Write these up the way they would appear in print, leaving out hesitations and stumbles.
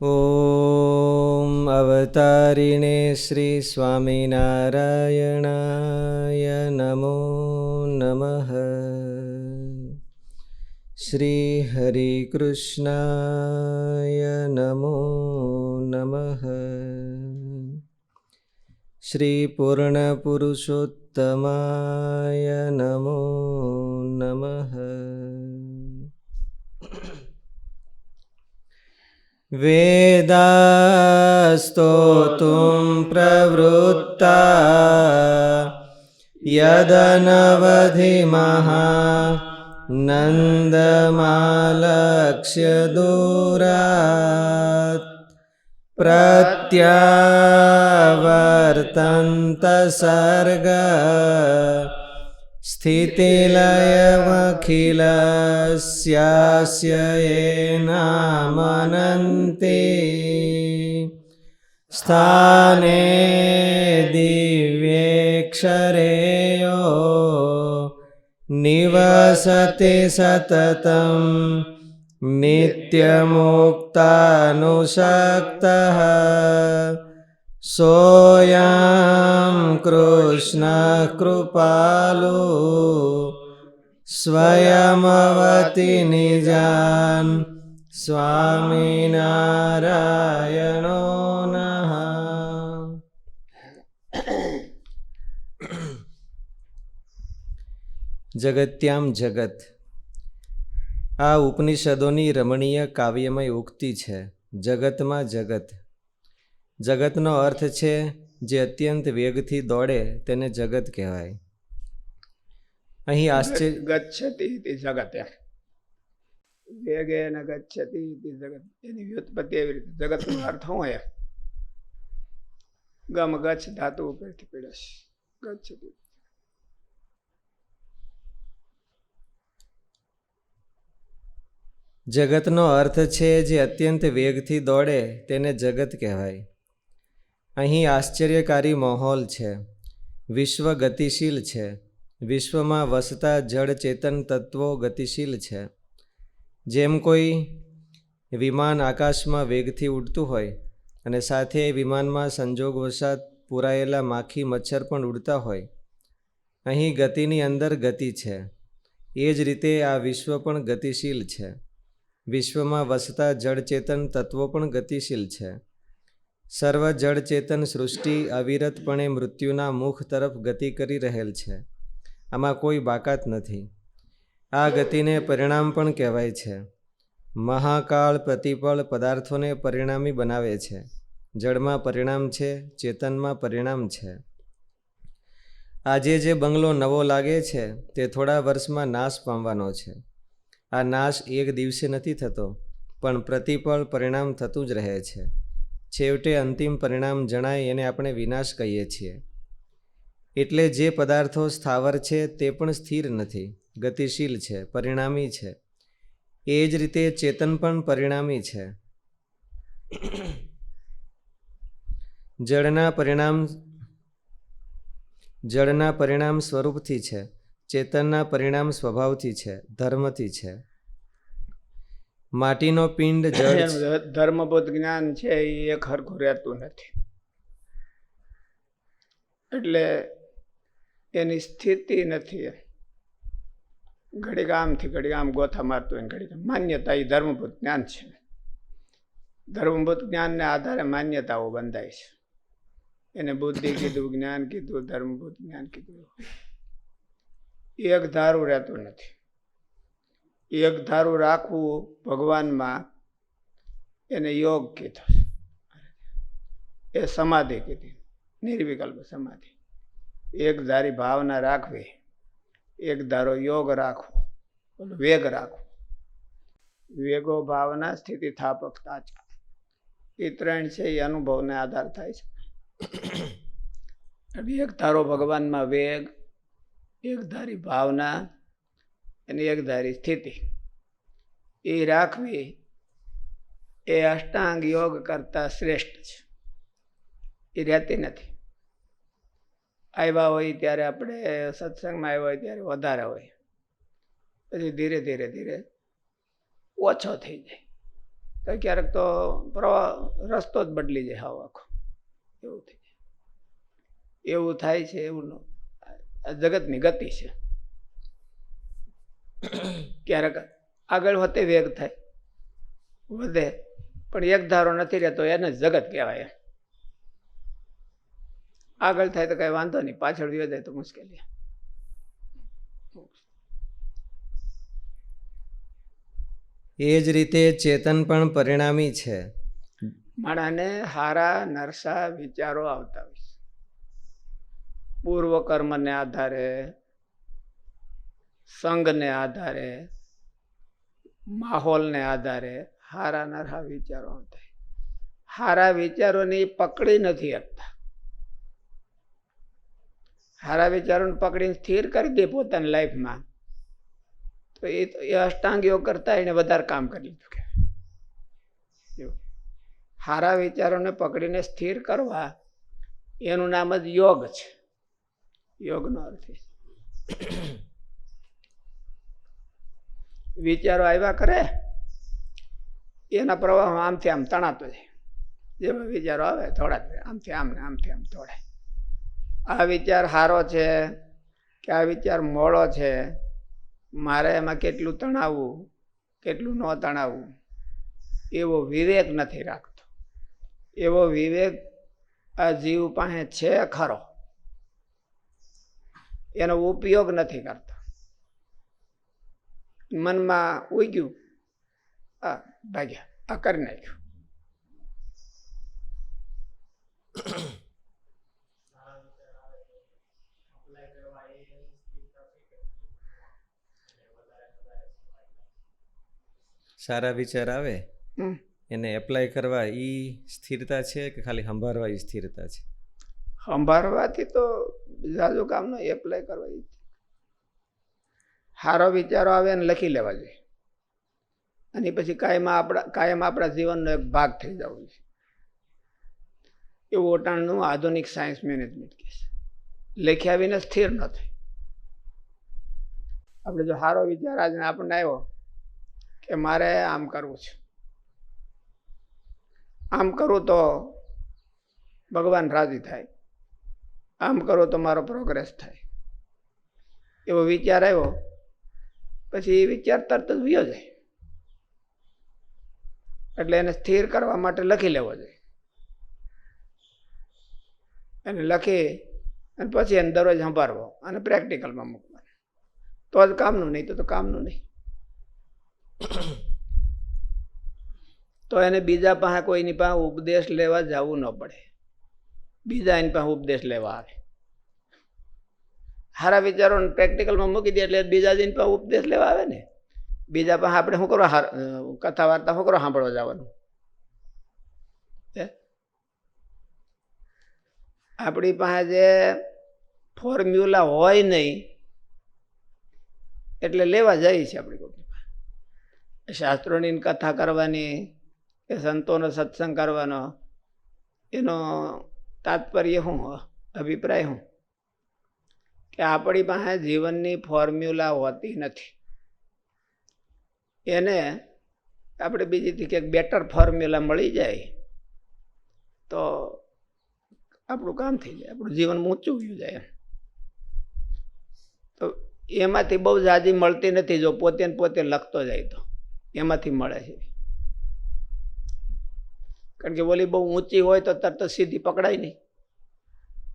ઓમ અવતારિણે શ્રી સ્વામિનારાયણાય નમો નમઃ. શ્રી હરિકૃષ્ણાય નમો નમઃ. શ્રી પૂર્ણ પુરુષોત્તમાય નમો નમઃ. વેદાસ્તોતું પ્રવૃત્તા યદનવધિમહા નંદમાલક્ષ્ય દૂરાત પ્રત્યાવર્તંત સર્ગ સ્થિતિલયમખિલસ્યાસ્ય એનામનન્તિ સ્થાને દિવ્યેક્ષરેયો નિવસતિ સતતં નિત્યમુક્તાનુસક્તઃ સોયં કૃષ્ણ કૃપાલુ સ્વયમવતિ નિજાન સ્વામિનારાયણો નઃ. જગત્યામ જગત આ ઉપનિષદોની રમણીય કાવ્યમય ઉક્તિ છે. જગતમાં જગત. જગતનો અર્થ છે જે અત્યંત વેગથી દોડે તેને જગત કહેવાય. અહીં આશ્ચર્ય ગચ્છતિ ઇતિ જગત, વેગેન ગચ્છતિ ઇતિ જગત, એની વ્યુત્પત્તિ એવી રીતે. જગતનો અર્થ શું હોય? ગમ ગચ્છ ધાતુ ઉપરથી પડે છે. ગચ્છતિ. જગતનો અર્થ છે જે અત્યંત વેગથી દોડે તેને જગત કહેવાય. અહીં આશ્ચર્યકારી માહોલ છે. વિશ્વ ગતિશીલ છે. વિશ્વમાં વસતા જળ ચેતન તત્વો ગતિશીલ છે. જેમ કોઈ વિમાન આકાશમાં વેગથી ઉડતું હોય અને સાથે વિમાનમાં સંજોગવશાત પૂરાયેલા માખી મચ્છર પણ ઉડતા હોય, અહીં ગતિની અંદર ગતિ છે. એ જ રીતે આ વિશ્વ પણ ગતિશીલ છે. વિશ્વમાં વસતા જળચેતન તત્વો પણ ગતિશીલ છે. સર્વ જળચેતન સૃષ્ટિ અવિરતપણે મૃત્યુના મુખ તરફ ગતિ કરી રહેલ છે. આમાં કોઈ બાકાત નથી. આ ગતિને પરિણામ પણ કહેવાય છે. મહાકાળ પ્રતિપળ પદાર્થોને પરિણામી બનાવે છે. જળમાં પરિણામ છે, ચેતનમાં પરિણામ છે. આજે જે બંગલો નવો લાગે છે તે થોડા વર્ષમાં નાશ પામવાનો છે. આ નાશ એક દિવસે નથી થતો, પણ પ્રતિપળ પરિણામ થતું જ રહે છે. છેવટે અંતિમ પરિણામ જણાય એને આપણે વિનાશ કહીએ છીએ. એટલે જે પદાર્થો સ્થાવર છે તે પણ સ્થિર નથી, ગતિશીલ છે, પરિણામી છે. એ જ રીતે ચેતન પણ પરિણામી છે. જળના પરિણામ સ્વરૂપથી છે. ચેતનના પરિણામ સ્વભાવથી છે, ધર્મથી છે. માટીનો પિંડ જળ ધર્મબોધ જ્ઞાન છે એ એક હરખું રહેતું નથી. એટલે એની સ્થિતિ નથી. ઘડીક આમથી ઘડીક આમ ગોથા મારતું હોય, ઘડીક માન્યતા. એ ધર્મભૂત જ્ઞાન છે. ધર્મભૂત જ્ઞાનને આધારે માન્યતાઓ બંધાય છે. એને બુદ્ધિ કીધું, જ્ઞાન કીધું, ધર્મભૂત જ્ઞાન કીધું. એક ધારું રહેતું નથી. એક ધારું રાખવું ભગવાનમાં એને યોગ કીધો. એ સમાધિ કીધી, નિર્વિકલ્પ સમાધિ. એક ધારી ભાવના રાખવી, એક ધારો યોગ રાખવો, વેગ રાખવો. વેગો ભાવના સ્થિતિ થાપકતા છે. એ ત્રણ છે એ અનુભવને આધાર થાય છે. એક ધારો ભગવાનમાં વેગ, એક ધારી ભાવના અને એક ધારી સ્થિતિ એ રાખવી એ અષ્ટાંગ યોગ કરતા શ્રેષ્ઠ છે. એ રહેતી નથી. આવ્યા હોય ત્યારે આપણે સત્સંગમાં આવ્યા હોય ત્યારે વધારે હોય, પછી ધીરે ધીરે ધીરે ઓછો થઈ જાય. તો ક્યારેક તો પ્રવાહ રસ્તો જ બદલી જાય હાવ આખો, એવું થઈ જાય. એવું થાય છે, એવું આ જગતની ગતિ છે. ક્યારેક આગળ વધે વેગ થાય, વધે, પણ એક ધારો નથી રહેતો, એને જગત કહેવાય. આગળ થાય તો કઈ વાંધો નહીં, પાછળ વ્યો જાય તો મુશ્કેલી. એ જ રીતે ચેતન પણ પરિણામી છે. માણસને હારા નરસા વિચારો આવતા હોય છે. પૂર્વ કર્મને આધારે, સંઘને આધારે, માહોલને આધારે હારા નરસા વિચારો આવતા. હારા વિચારોની પકડી નથી શકતા. હારા વિચારોને પકડીને સ્થિર કરી દે પોતાની લાઈફમાં, તો એ અષ્ટાંગ યોગ કરતા એને વધારે કામ કરી લીધું કે હારા વિચારોને પકડીને સ્થિર કરવા, એનું નામ જ યોગ છે. યોગનો અર્થ વિચારો આવ્યા કરે, એના પ્રવાહમાં આમથી આમ તણાતો જાય. જેમાં વિચારો આવે થોડા આમથી આમ ને આમથી આમ થોડાય. આ વિચાર સારો છે કે આ વિચાર મોડો છે, મારે એમાં કેટલું તણાવવું, કેટલું ન તણાવવું, એવો વિવેક નથી રાખતો. એવો વિવેક આ જીવ પાસે છે ખરો, એનો ઉપયોગ નથી કરતો. મનમાં ઉગ્યું, આ ભાગ્યા, આ કરી નાખ્યું. સારા વિચાર આવે એને એપ્લાય કરવા એ સ્થિરતા છે કે ખાલી સંભાળવા એ સ્થિરતા છે? સંભાળવાથી તો જાજુ કામનો, એપ્લાય કરવા એ. સારો વિચારો આવે ને લખી લેવા જોઈએ, અને પછી કાયમ આપણા જીવનનો એક ભાગ થઈ જવો જોઈએ. એવું ઓટાણનું આધુનિક સાયન્સ મેનેજમેન્ટ કહે છે. લખ્યા વિના સ્થિર ન થાય. આપણે જો સારો વિચાર આજને આપણને આવ્યો કે મારે આમ કરવું છે, આમ કરું તો ભગવાન રાજી થાય, આમ કરું તો મારો પ્રોગ્રેસ થાય, એવો વિચાર આવ્યો, પછી એ વિચાર તરત જ વયો જાય. એટલે એને સ્થિર કરવા માટે લખી લેવો જોઈએ. એને લખી અને પછી એને દરરોજ સંભાળવો અને પ્રેક્ટિકલમાં મૂકવાનો, તો જ કામનું, નહીં તો કામનું નહીં. તો એને બીજા પાસે કોઈની પાસે ઉપદેશ લેવા જવું ન પડે. બીજા એની પાસે ઉપદેશ લેવા આવે. સારા વિચારોને પ્રેક્ટિકલમાં મૂકી દે એટલે બીજા જઈને પાસે ઉપદેશ લેવા આવે ને. બીજા પાસે આપણે શું કરવા, કથા વાર્તા શું કરવા સાંભળવા જવાનું? આપણી પાસે જે ફોર્મ્યુલા હોય નહીં એટલે લેવા જાય છે આપણી કોઈ શાસ્ત્રોની કથા કરવાની કે સંતોનો સત્સંગ કરવાનો, એનો તાત્પર્ય શું, અભિપ્રાય શું? કે આપણી પાસે જીવનની ફોર્મ્યુલા હોતી નથી. એને આપણે બીજીથી ક્યાંક બેટર ફોર્મ્યુલા મળી જાય તો આપણું કામ થઈ જાય, આપણું જીવન ઊંચું વયું જાય. તો એમાંથી બહુ જાજી મળતી નથી. જો પોતે ને પોતે લખતો જાય તો એમાંથી મળે છે. કારણ કે ઓલી બહુ ઊંચી હોય તો તરત સીધી પકડાય નહીં.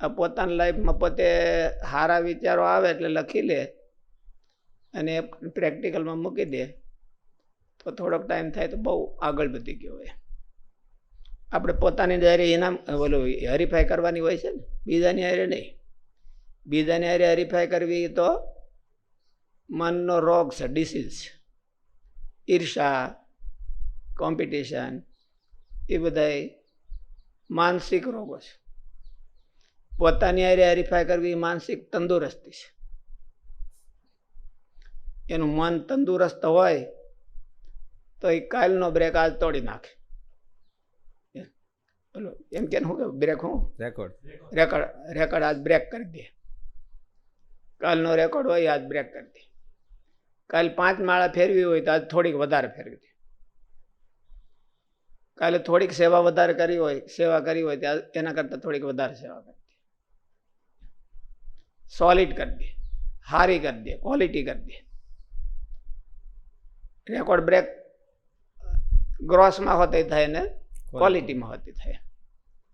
આ પોતાની લાઈફમાં પોતે સારા વિચારો આવે એટલે લખી લે અને પ્રેક્ટિકલમાં મૂકી દે તો થોડોક ટાઈમ થાય તો બહુ આગળ વધી ગયો હોય. આપણે પોતાની જ્યારે ઇનામ ઓલું હરીફાઈ કરવાની હોય છે ને, બીજાની હારે નહીં. બીજાની હારે હરીફાઈ કરવી તો મનનો રોગ છે, ડિસીઝ છે. ઈર્ષા, કોમ્પિટિશન, એ બધા માનસિક રોગો છે. પોતાની હારે હરીફાઈ કરવી માનસિક તંદુરસ્તી છે. એનું મન તંદુરસ્ત હોય તો એ કાલનો બ્રેક આજ તોડી નાખે. બોલો એમ કે શું કે બ્રેક, હું રેકોર્ડ આજ બ્રેક કરી દે. કાલનો રેકોર્ડ હોય આજ બ્રેક કરી દે. કાલ 5 માળા ફેરવી હોય તો આજ થોડીક વધારે ફેરવી દે. કાલે થોડીક સેવા વધારે કરી હોય, સેવા કરી હોય ત્યાં એના કરતાં થોડીક વધારે સેવા કરી દે, સોલિડ કરી દે, હારી કરી દે, ક્વોલિટી કરી દે. રેકોર્ડ બ્રેક ગ્રોસમાં હોતી થાય ને ક્વોલિટીમાં હોતી થાય.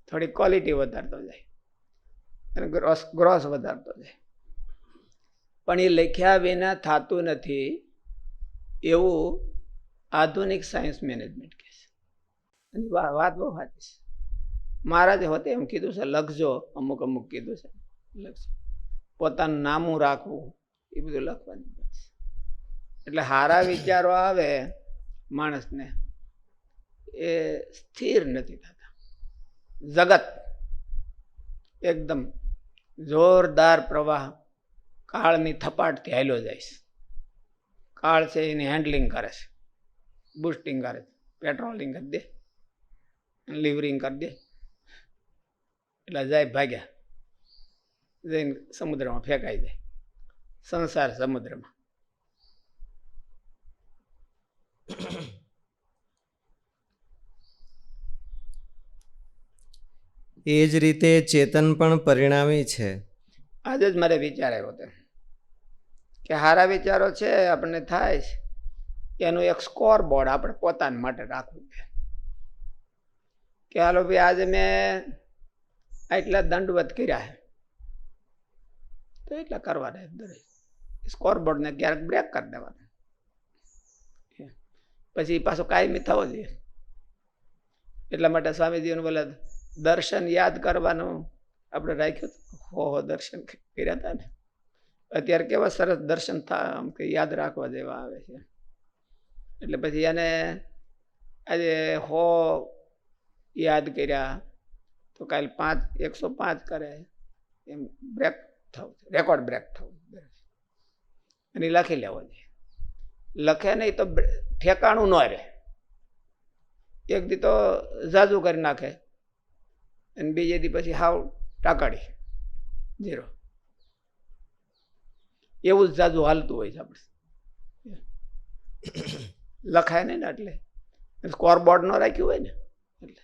થોડી ક્વોલિટી વધારતો જાય અને ગ્રોસ વધારતો જાય. પણ એ લખ્યા વિના થતું નથી એવું આધુનિક સાયન્સ મેનેજમેન્ટ કહે છે. અને વાત બહુ સાચી છે. મહારાજે હોતે એમ કીધું છે, લખજો, અમુક અમુક કીધું છે, લખજો. પોતાનું નામું રાખવું એ બધું લખવાની વાત છે. એટલે સારા વિચારો આવે માણસને એ સ્થિર નથી થતા. જગત એકદમ જોરદાર પ્રવાહ કાળની થપાટથી હાલ્યો જાય છે. કાળ છે એની હેન્ડલિંગ કરે છે, બુસ્ટિંગ કરે છે, પેટ્રોલિંગ કરી દે, લિવરિંગ કરી દે, એટલે જાય ભાગ્યા, જઈને સમુદ્રમાં ફેંકાઈ જાય. સંસાર સમુદ્રમાં. એ જ રીતે ચેતન પણ પરિણામી છે. આજે જ મારે વિચાર આવ્યો હતો કે સારા વિચારો છે આપણને થાય છે, એનું એક સ્કોર બોર્ડ આપણે પોતાના માટે રાખવું છે કે હાલો ભાઈ આજે મેં એટલા દંડવત કર્યા છે તો એટલા કરવાના. સ્કોર બોર્ડને ક્યારેક બ્રેક કરી દેવાનું, પછી પાછો કાયમી થવો જોઈએ. એટલા માટે સ્વામીજીનું બોલે દર્શન યાદ કરવાનું આપણે રાખ્યું. હો દર્શન કર્યા હતા ને, અત્યારે કેવા સરસ દર્શન આમ કે યાદ રાખવા જેવા આવે છે. એટલે પછી એને આજે 100 યાદ કર્યા તો કાલે 105 કરે, એમ બ્રેક થવું, રેકોર્ડ બ્રેક થવું. અને લખી લેવો જોઈએ. લખે નહીં તો ઠેકાણું ન રહે. એક દી તો ઝાઝુ કરી નાખે અને બીજે દી પછી હાવ ટાકાડી, ઝીરો. એવું જ ઝાઝુ હાલતું હોય છે આપણે. લખાય નહીં ને એટલે સ્કોરબોર્ડ ન રાખ્યું હોય ને એટલે.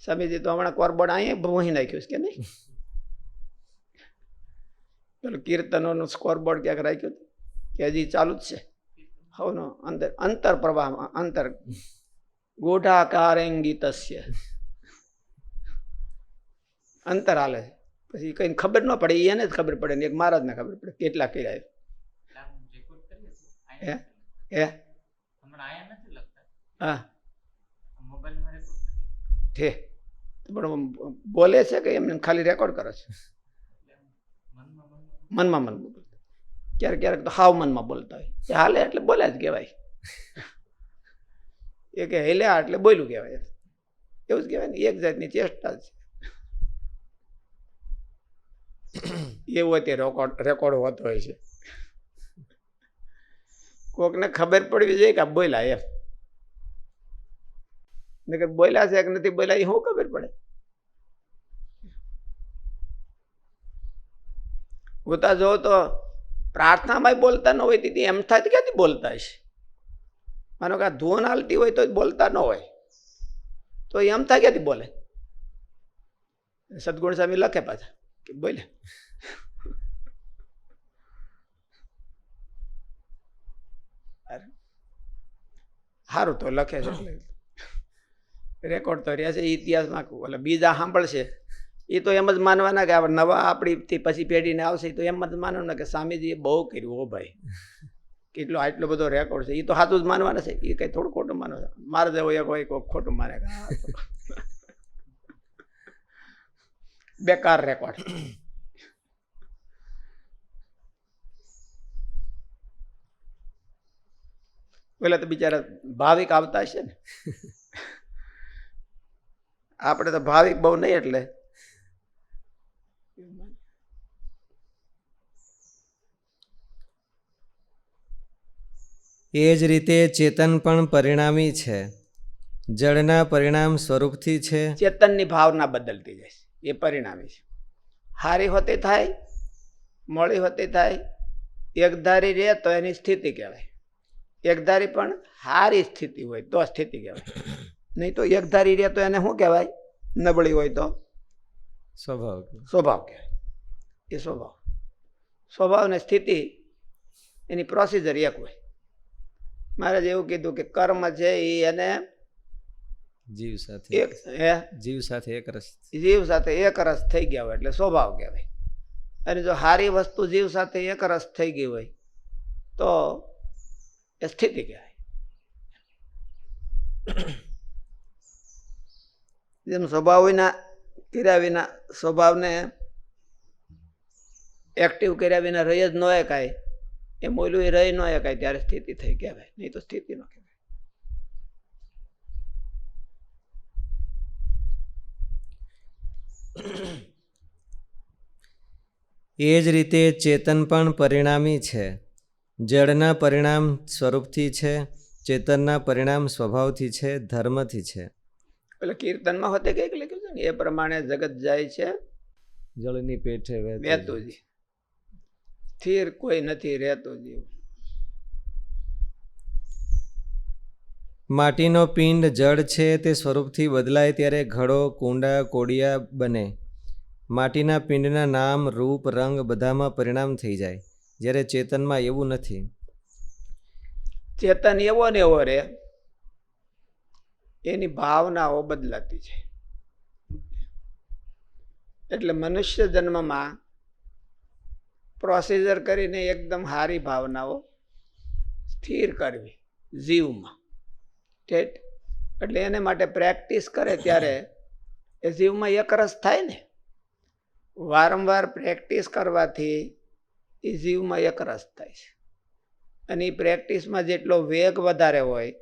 સ્વામીજી તો હમણાં સ્કોરબોર્ડ અહીંયા વહી નાખ્યું છે કે નહીં? પેલું કીર્તનોનું સ્કોરબોર્ડ ક્યાંક રાખ્યું કે હજી ચાલુ જ છે? હવનો અંદર અંતર પ્રવાહમાં અંતર ગોઢાકારેંગીતસ્ય અંતર હાલે. પછી કઈ ખબર ન પડે, એને જ ખબર પડે ને એક મહારાજને ખબર પડે કેટલા કર્યા. હા ઠે પણ બોલે છે કે એમને ખાલી રેકોર્ડ કરે છે? મનમાં બોલતા, ક્યારેક ક્યારેક તો હાવ મનમાં બોલતા હોય. એ હાલે એટલે બોલ્યા જ કહેવાય. એ કે હેલ્યા એટલે બોલ્યું કહેવાય. એવું જ કહેવાય ને, એક જાતની ચેષ્ટા જ છે. એવું અત્યારે રેકોર્ડ હોતો હોય છે. કોકને ખબર પડવી જોઈએ કે આ બોલ્યા એમ. નકર બોલ્યા છે કે નથી બોલ્યા એ શું ખબર પડે? હોતા જો તો પ્રાર્થનામાં બોલતા ન હોય તેથી એમ થાય તો ક્યાંથી બોલતા હશે? માનો કે આ ધૂન હાલતી હોય તો બોલતા ન હોય તો એમ થાય ક્યાંથી બોલે? સદગુણ સ્વામી લખે પાછા કે બોલે. સારું તો લખે છે, રેકોર્ડ તો રહ્યા છે ઇતિહાસમાં. એટલે બીજા સાંભળશે એ તો એમ જ માનવાના કે નવા આપણીથી પછી પેઢીને આવશે તો એમ જ માનવાના કે સ્વામીજીએ બહુ કર્યું. હો ભાઈ, આટલો બધો રેકોર્ડ છે, એ તો સાચું જ માનવાના છે. એ કઈ થોડું ખોટું માનવા? મારે જેવો એક હોય કોઈ ખોટું માને, બેકાર રેકોર્ડ. પેલા તો બિચારા ભાવિક આવતા હશે ને, આપણે તો ભાવિક બહુ નહીં એટલે. એ જ રીતે ચેતન પણ પરિણામી છે. જળના પરિણામ સ્વરૂપથી છે. ચેતનની ભાવના બદલતી જાય છે, એ પરિણામી છે. હારી હોતી થાય, મોડી હોતી થાય, એકધારી રહે તો એની સ્થિતિ કહેવાય. એકધારી પણ હારી સ્થિતિ હોય તો સ્થિતિ કહેવાય. નહીં તો એકધારી રહે તો એને શું કહેવાય? નબળી હોય તો સ્વભાવ. સ્વભાવ કહેવાય. એ સ્વભાવ. સ્વભાવ ને સ્થિતિ એની પ્રોસિજર એક હોય. મારે એવું કીધું કે કર્મ છે એ એને જીવ સાથે એક જીવ સાથે એક રસ. જીવ સાથે એક રસ થઈ ગયા હોય એટલે સ્વભાવ કહેવાય. અને જો સારી વસ્તુ જીવ સાથે એક રસ થઈ ગઈ હોય તો એ સ્થિતિ કહેવાય. જેમ સ્વભાવ વિના કર્યા વિના સ્વભાવને એક્ટિવ કર્યા વિના રહી જ ન એકાય, એમ ઓલું એ રહી ન એકાય ત્યારે સ્થિતિ થઈ કહેવાય, નહીં તો સ્થિતિ ન કહેવાય. એ જ રીતે ચેતન પણ પરિણામી છે. જળના પરિણામ સ્વરૂપથી છે, ચેતનના પરિણામ સ્વભાવથી છે, ધર્મથી છે. એટલે કીર્તનમાં હોતે કંઈક લખ્યું છે ને એ પ્રમાણે જગત જાય છે જળની પેઠે વહેતું જ, સ્થિર કોઈ નથી રહેતું જીવ. માટીનો પિંડ જળ છે તે સ્વરૂપથી બદલાય ત્યારે ઘડો, કુંડા, કોડિયા બને. માટીના પિંડના નામ, રૂપ, રંગ બધામાં પરિણામ થઈ જાય, જ્યારે ચેતનમાં એવું નથી. ચેતન એવો ને એવો રે, એની ભાવનાઓ બદલાતી છે. એટલે મનુષ્ય જન્મમાં પ્રોસિજર કરીને એકદમ સારી ભાવનાઓ સ્થિર કરવી જીવમાં. એટલે એને માટે પ્રેક્ટિસ કરે ત્યારે એ જીવમાં એકરસ થાય ને. વારંવાર પ્રેક્ટિસ કરવાથી એ જીવમાં એકરસ થાય છે. અને એ પ્રેક્ટિસમાં જેટલો વેગ વધારે હોય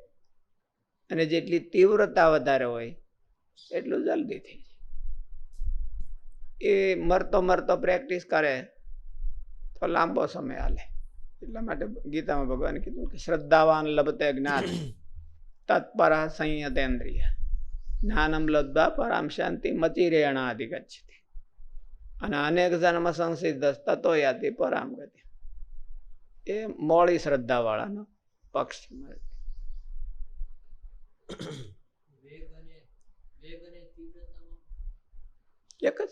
અને જેટલી તીવ્રતા વધારે હોય એટલું જલ્દી થઈ જાય. એ મરતો પ્રેક્ટિસ કરે તો લાંબો સમય હાલે. એટલા માટે ગીતામાં ભગવાન કીધું કે શ્રદ્ધાવાન લભતે જ્ઞાન તત્પરા સંયતેન્દ્રિય જ્ઞાનમ લબ્ધા પરામ શાંતિ મચિરેણા અધિગચ્છતિ અને અનેક જન્મ સંસિદ્ધ તતો યાતિ પરામ ગતિ. એ મોળી શ્રદ્ધા વાળાનો પક્ષ. એક જ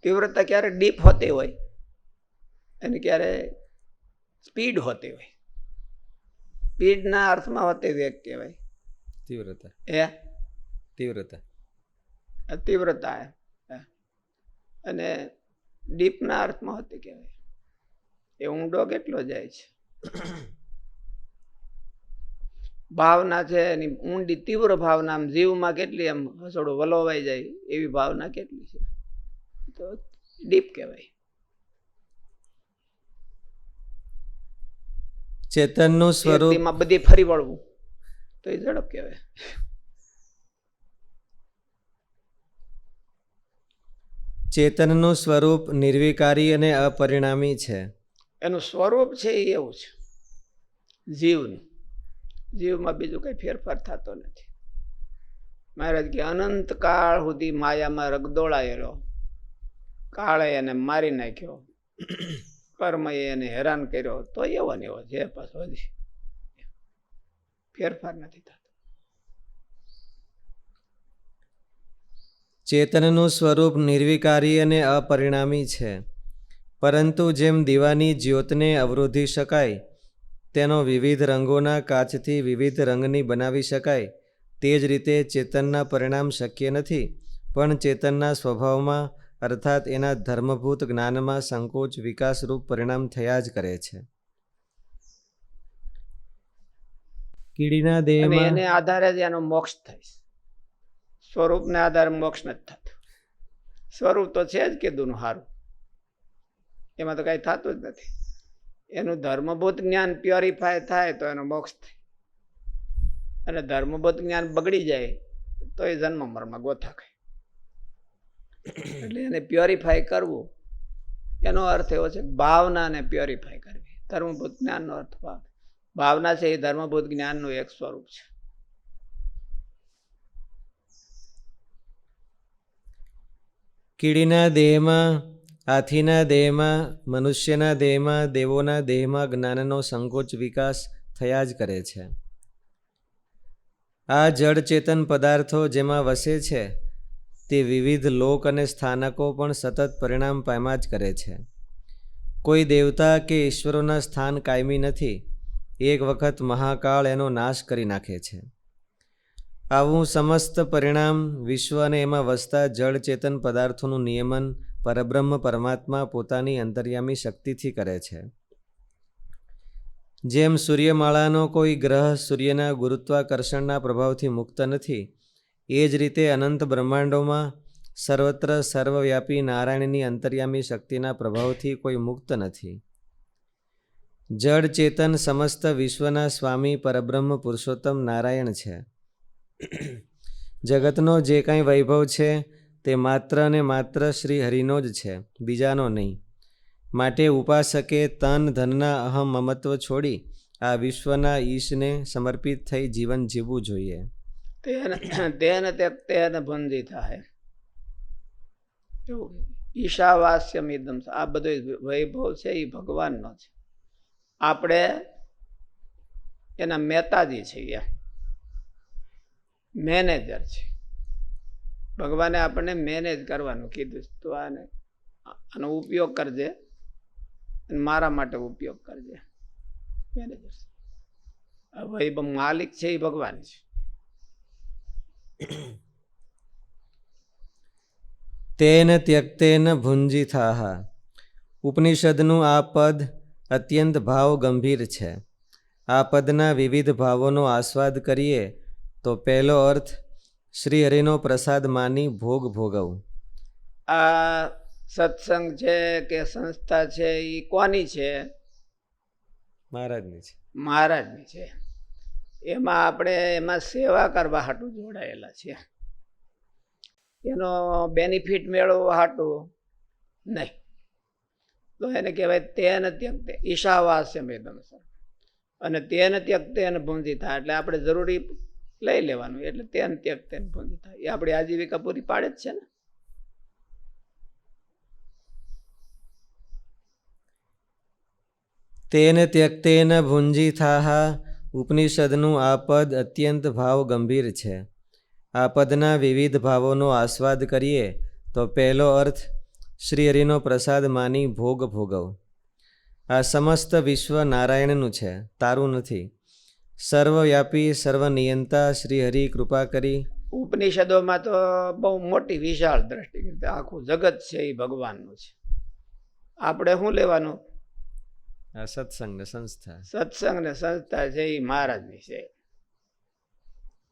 તીવ્રતા ક્યારે ડીપ હોતી હોય અને ક્યારે સ્પીડ હોતી હોય. સ્પીડના અર્થમાં હોતી વેગ કહેવાય. તીવ્રતા અને ડીપના અર્થમાં હોતી કહેવાય. એ ઊંડો કેટલો જાય છે. ભાવના છે એની ઊંડી તીવ્ર ભાવના આમ જીવમાં કેટલી એમ હસોડું વલોવાઈ જાય એવી ભાવના કેટલી છે તો ડીપ કહેવાય. ચેતનનું સ્વરૂપ એમાં બધી ફરી વળવું તો એ ઝડપ કહેવાય. ચેતનનું સ્વરૂપ નિર્વિકારી અને અપરિણામી છે. એનું સ્વરૂપ છે એ એવું છે જીવનું. જીવમાં બીજું કઈ ફેરફાર થતો નથી. મહારાજ કે અનંત કાળ સુધી માયામાં રગદોળાયેલો, કાળે એને મારી નાખ્યો, કર્મએ એને હેરાન કર્યો, તો એવો ને એવો છે પાછો હજી ફેરફાર નથી થતો. ચેતનનું સ્વરૂપ નિર્વિકારી અને અપરિણામી છે, પરંતુ જેમ દીવાની જ્યોતને અવરોધી શકાય, તેનો વિવિધ રંગોના કાચથી વિવિધ રંગની બનાવી શકાય, તે જ રીતે ચેતનના પરિણામ શક્ય નથી, પણ ચેતનના સ્વભાવમાં અર્થાત એના ધર્મભૂત જ્ઞાનમાં સંકોચ વિકાસરૂપ પરિણામ થયા જ કરે છે. કીડીના દેહમાં એને આધારે જ એનો મોક્ષ થાય. સ્વરૂપને આધારે મોક્ષ નથી થતું. સ્વરૂપ તો છે જ કીધું સારું, એમાં તો કઈ થતું જ નથી. એનું ધર્મભૂત જ્ઞાન પ્યોરિફાય થાય તો એનો મોક્ષ થાય, અને ધર્મભૂત જ્ઞાન બગડી જાય તો એ જન્મ મરમાં ગોથા ખાય. એટલે એને પ્યોરિફાય કરવું એનો અર્થ એવો છે ભાવનાને પ્યોરિફાય કરવી. ધર્મભૂત જ્ઞાનનો અર્થ ભાવના છે. એ ધર્મભૂત જ્ઞાનનું એક સ્વરૂપ છે. કીડીના દેહમાં, હાથીના દેહમાં, મનુષ્યના દેહમાં, દેવોના દેહમાં જ્ઞાનનો સંકોચ વિકાસ થયા જ કરે છે. આ જળ ચેતન પદાર્થો જેમાં વસે છે તે વિવિધ લોક અને સ્થાનકો પણ સતત પરિણામ પામ્યા જ કરે છે. કોઈ દેવતા કે ઈશ્વરોના સ્થાન કાયમી નથી. એક વખત મહાકાળ એનો નાશ કરી નાખે છે. આવું સમસ્ત પરિણામ વિશ્વ અને એમાં વસતા જળ ચેતન પદાર્થોનું નિયમન પરબ્રહ્મ પરમાત્મા પોતાની અંતર્યામી શક્તિથી કરે છે. જેમ સૂર્યમાળાનો કોઈ ગ્રહ સૂર્યના ગુરુત્વાકર્ષણના પ્રભાવથી મુક્ત નથી, એ જ રીતે અનંત બ્રહ્માંડોમાં સર્વત્ર સર્વવ્યાપી નારાયણની અંતર્યામી શક્તિના પ્રભાવથી કોઈ મુક્ત નથી. જળ ચેતન સમસ્ત વિશ્વના સ્વામી પરબ્રહ્મ પુરુષોત્તમ નારાયણ છે. જગતનો જે કાંઈ વૈભવ છે તે માત્ર ને માત્ર શ્રી હરિનો જ છે, બીજાનો નહીં. માટે ઉપાસકે તન ધનના અહમ મમત્વ છોડી આ વિશ્વના ઈશને સમર્પિત થઈ જીવન જીવવું જોઈએ. તેન તેન ભુંજી થાય. ઈશાવાસ્યમ ઇદમ. આ બધો વૈભવ છે એ ભગવાનનો છે. આપણે એના મહેતાજી છીએ, મેનેજર છે. ભગવાને આપણને મેનેજ કરવાનું કીધું. તો આનો ઉપયોગ કરજે, મારા માટે ઉપયોગ કરજે. મેનેજર વૈભવ માલિક છે એ ભગવાન છે. તેન ત્યક્તેન ભુંજીથાહ. ઉપનિષદનું આ પદ અત્યંત ભાવ ગંભીર છે. આ પદના વિવિધ ભાવોનો આસ્વાદ કરીએ તો પહેલો અર્થ શ્રી હરિનો પ્રસાદ માની ભોગ ભોગવવું. આ સત્સંગ છે કે સંસ્થા છે એ કોની છે? મહારાજની છે. મહારાજની છે. એમાં આપણે એમાં સેવા કરવા હાટું જોડાયેલા છીએ. એનો બેનિફિટ મેળવવા હાટું નહીં. તો એને કહેવાય તેન ત્યક્તે ઈશાવાસ્યમ એકદમ. અને તેન ત્યક્તે ભૂંજી થાય એટલે આપણે જરૂરી લઈ લેવાનું. એટલે તેન ત્યક્તે ભૂંજી થાય એ આપણી આજીવિકા પૂરી પાડે જ છે ને. તેન ત્યક્તેન ભુંજીથાહ. ઉપનિષદનું આ પદ અત્યંત ભાવ ગંભીર છે. આ પદના વિવિધ ભાવોનો આસ્વાદ કરીએ તો પહેલો અર્થ શ્રી હરિનો પ્રસાદ માની ભોગ ભોગવ. આ સમસ્ત વિશ્વ નારાયણનું છે, તારું નથી. સર્વવ્યાપી સર્વનિયંતા શ્રી હરિ કૃપા કરી. ઉપનિષદોમાં તો બહુ મોટી વિશાળ દ્રષ્ટિ, આખું જગત છે એ ભગવાનનું છે. આપણે શું લેવાનું? આ સત્સંગ ને સંસ્થા. સત્સંગ ને સંસ્થા છે એ મહારાજની છે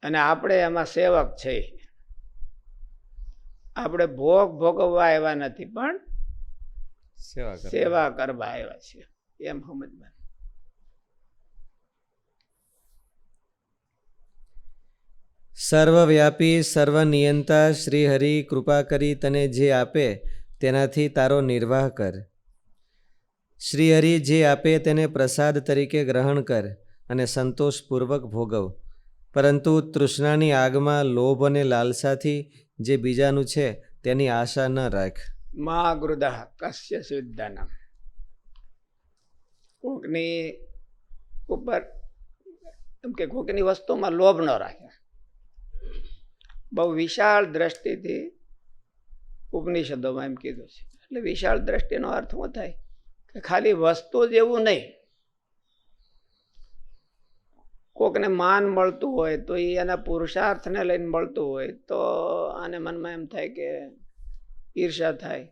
અને આપણે એમાં સેવક છે. આપણે ભોગ ભોગવવા આવ્યા નથી, પણ સેવા કરવા આવ્યા છીએ, એમ સમજવાનું. સર્વવ્યાપી સર્વનિયંતા શ્રી હરિ કૃપા કરી તને જે આપે તેનાથી તારો નિર્વાહ કર. શ્રી હરિ જે આપે તેને પ્રસાદ તરીકે ગ્રહણ કર અને સંતોષપૂર્વક ભોગવ. પરંતુ તૃષ્ણાની આગમાં લોભ અને લાલસાથી જે બીજાનું છે તેની આશા ન રાખ. મા ગૃદઃ કસ્ય શુદ્ધાનામ. કોકની ઉપર એમ કે કોકની વસ્તુમાં લોભ ન રાખે. બહુ વિશાળ દ્રષ્ટિથી ઉપનિષદોમાં એમ કીધું છે. એટલે વિશાળ દ્રષ્ટિનો અર્થ શું થાય કે ખાલી વસ્તુ જ એવું નહીં. કોકને માન મળતું હોય તો એ એના પુરુષાર્થને લઈને મળતું હોય તો આને મનમાં એમ થાય કે ઈર્ષા થાય,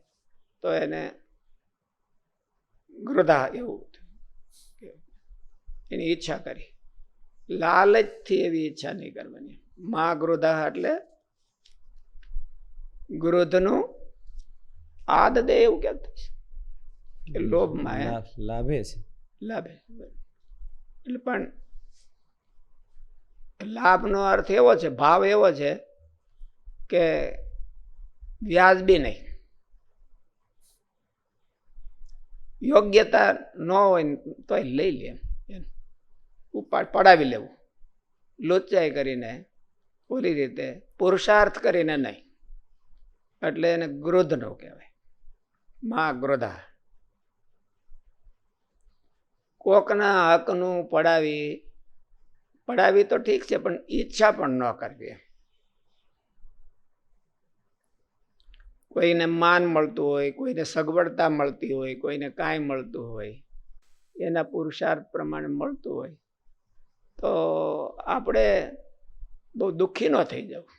તો એને ગૃધા એવું એની ઈચ્છા કરી. લાલચથી એવી ઈચ્છા નહીં કરવાની. મા ગૃધા એટલે ગૃધનું આદ દે એવું કહેતું છે. લોભમાં લાભે છે. લાભે એટલે પણ લાભનો અર્થ એવો છે, ભાવ એવો છે કે વ્યાજબી નહીં. યોગ્યતા ન હોય તો લઈ લે, પડાવી લેવું. લોચાઈ કરીને, પૂરી રીતે પુરુષાર્થ કરીને નહીં. એટલે એને ગૃધ નો કહેવાય. મા ગૃધા. કોકના હકનું પડાવી પડાવી તો ઠીક છે, પણ ઈચ્છા પણ ન કરવી. કોઈને માન મળતું હોય, કોઈને સગવડતા મળતી હોય, કોઈને કાંઈ મળતું હોય, એના પુરુષાર્થ પ્રમાણે મળતું હોય તો આપણે બહુ દુઃખી ન થઈ જવું.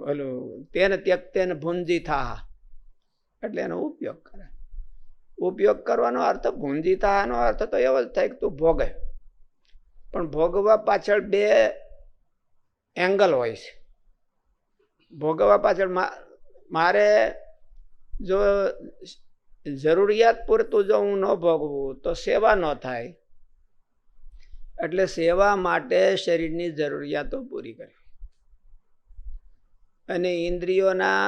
ઓલું તેને ત્યક્તેન ભુંજી થા એટલે એનો ઉપયોગ કરે. ઉપયોગ કરવાનો અર્થ ભુંજી થાનો અર્થ તો એવો જ થાય કે તું ભોગે. પણ ભોગવા પાછળ બે એંગલ હોય છે. ભોગવા પાછળ મારે જો જરૂરિયાત પૂરતું જો હું ન ભોગવું તો સેવા ન થાય. એટલે સેવા માટે શરીરની જરૂરિયાતો પૂરી કરવી અને ઇન્દ્રિયોના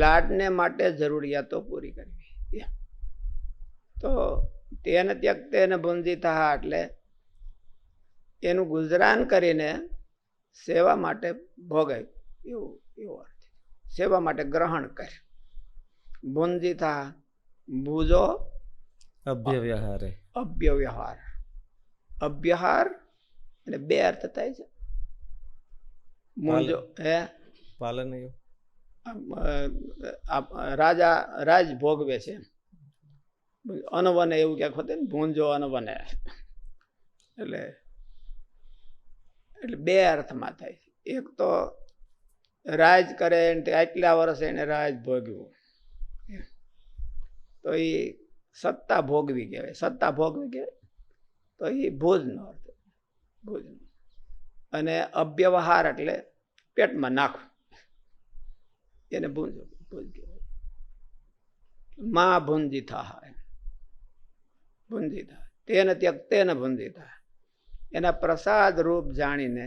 લાડને માટે જરૂરિયાતો પૂરી કરવી. તો તેને ત્યક્તેન ભુંજીતા એટલે એનું ગુજરાન કરીને સેવા માટે ભોગાય એવો અર્થ. સેવા માટે ગ્રહણ કરે. ભુંજીતા ભૂજો અભ્યવ્યહારે. અભ્યવ્યહાર. અભ્યહાર એટલે બે અર્થ થાય છે. મૂંજો હે પાલન રાજા રાજ ભોગવે છે. અનવને એવું ક્યાંક હોતે ને, ભૂંજો અનવને. એટલે બે અર્થમાં થાય છે. એક તો રાજ કરે આટલા વર્ષે એને રાજ ભોગવ્યું તો એ સત્તા ભોગવી કહેવાય. સત્તા ભોગવી કહેવાય તો એ ભોજનો અર્થ. ભોજ. અને અવ્યવહાર એટલે પેટમાં નાખવું, એને ભૂંજ કહેવાય. માં ભુંજીતા ભુંજીતા તેને ત્યક્તેન ભુંજીતા. એના પ્રસાદ રૂપ જાણીને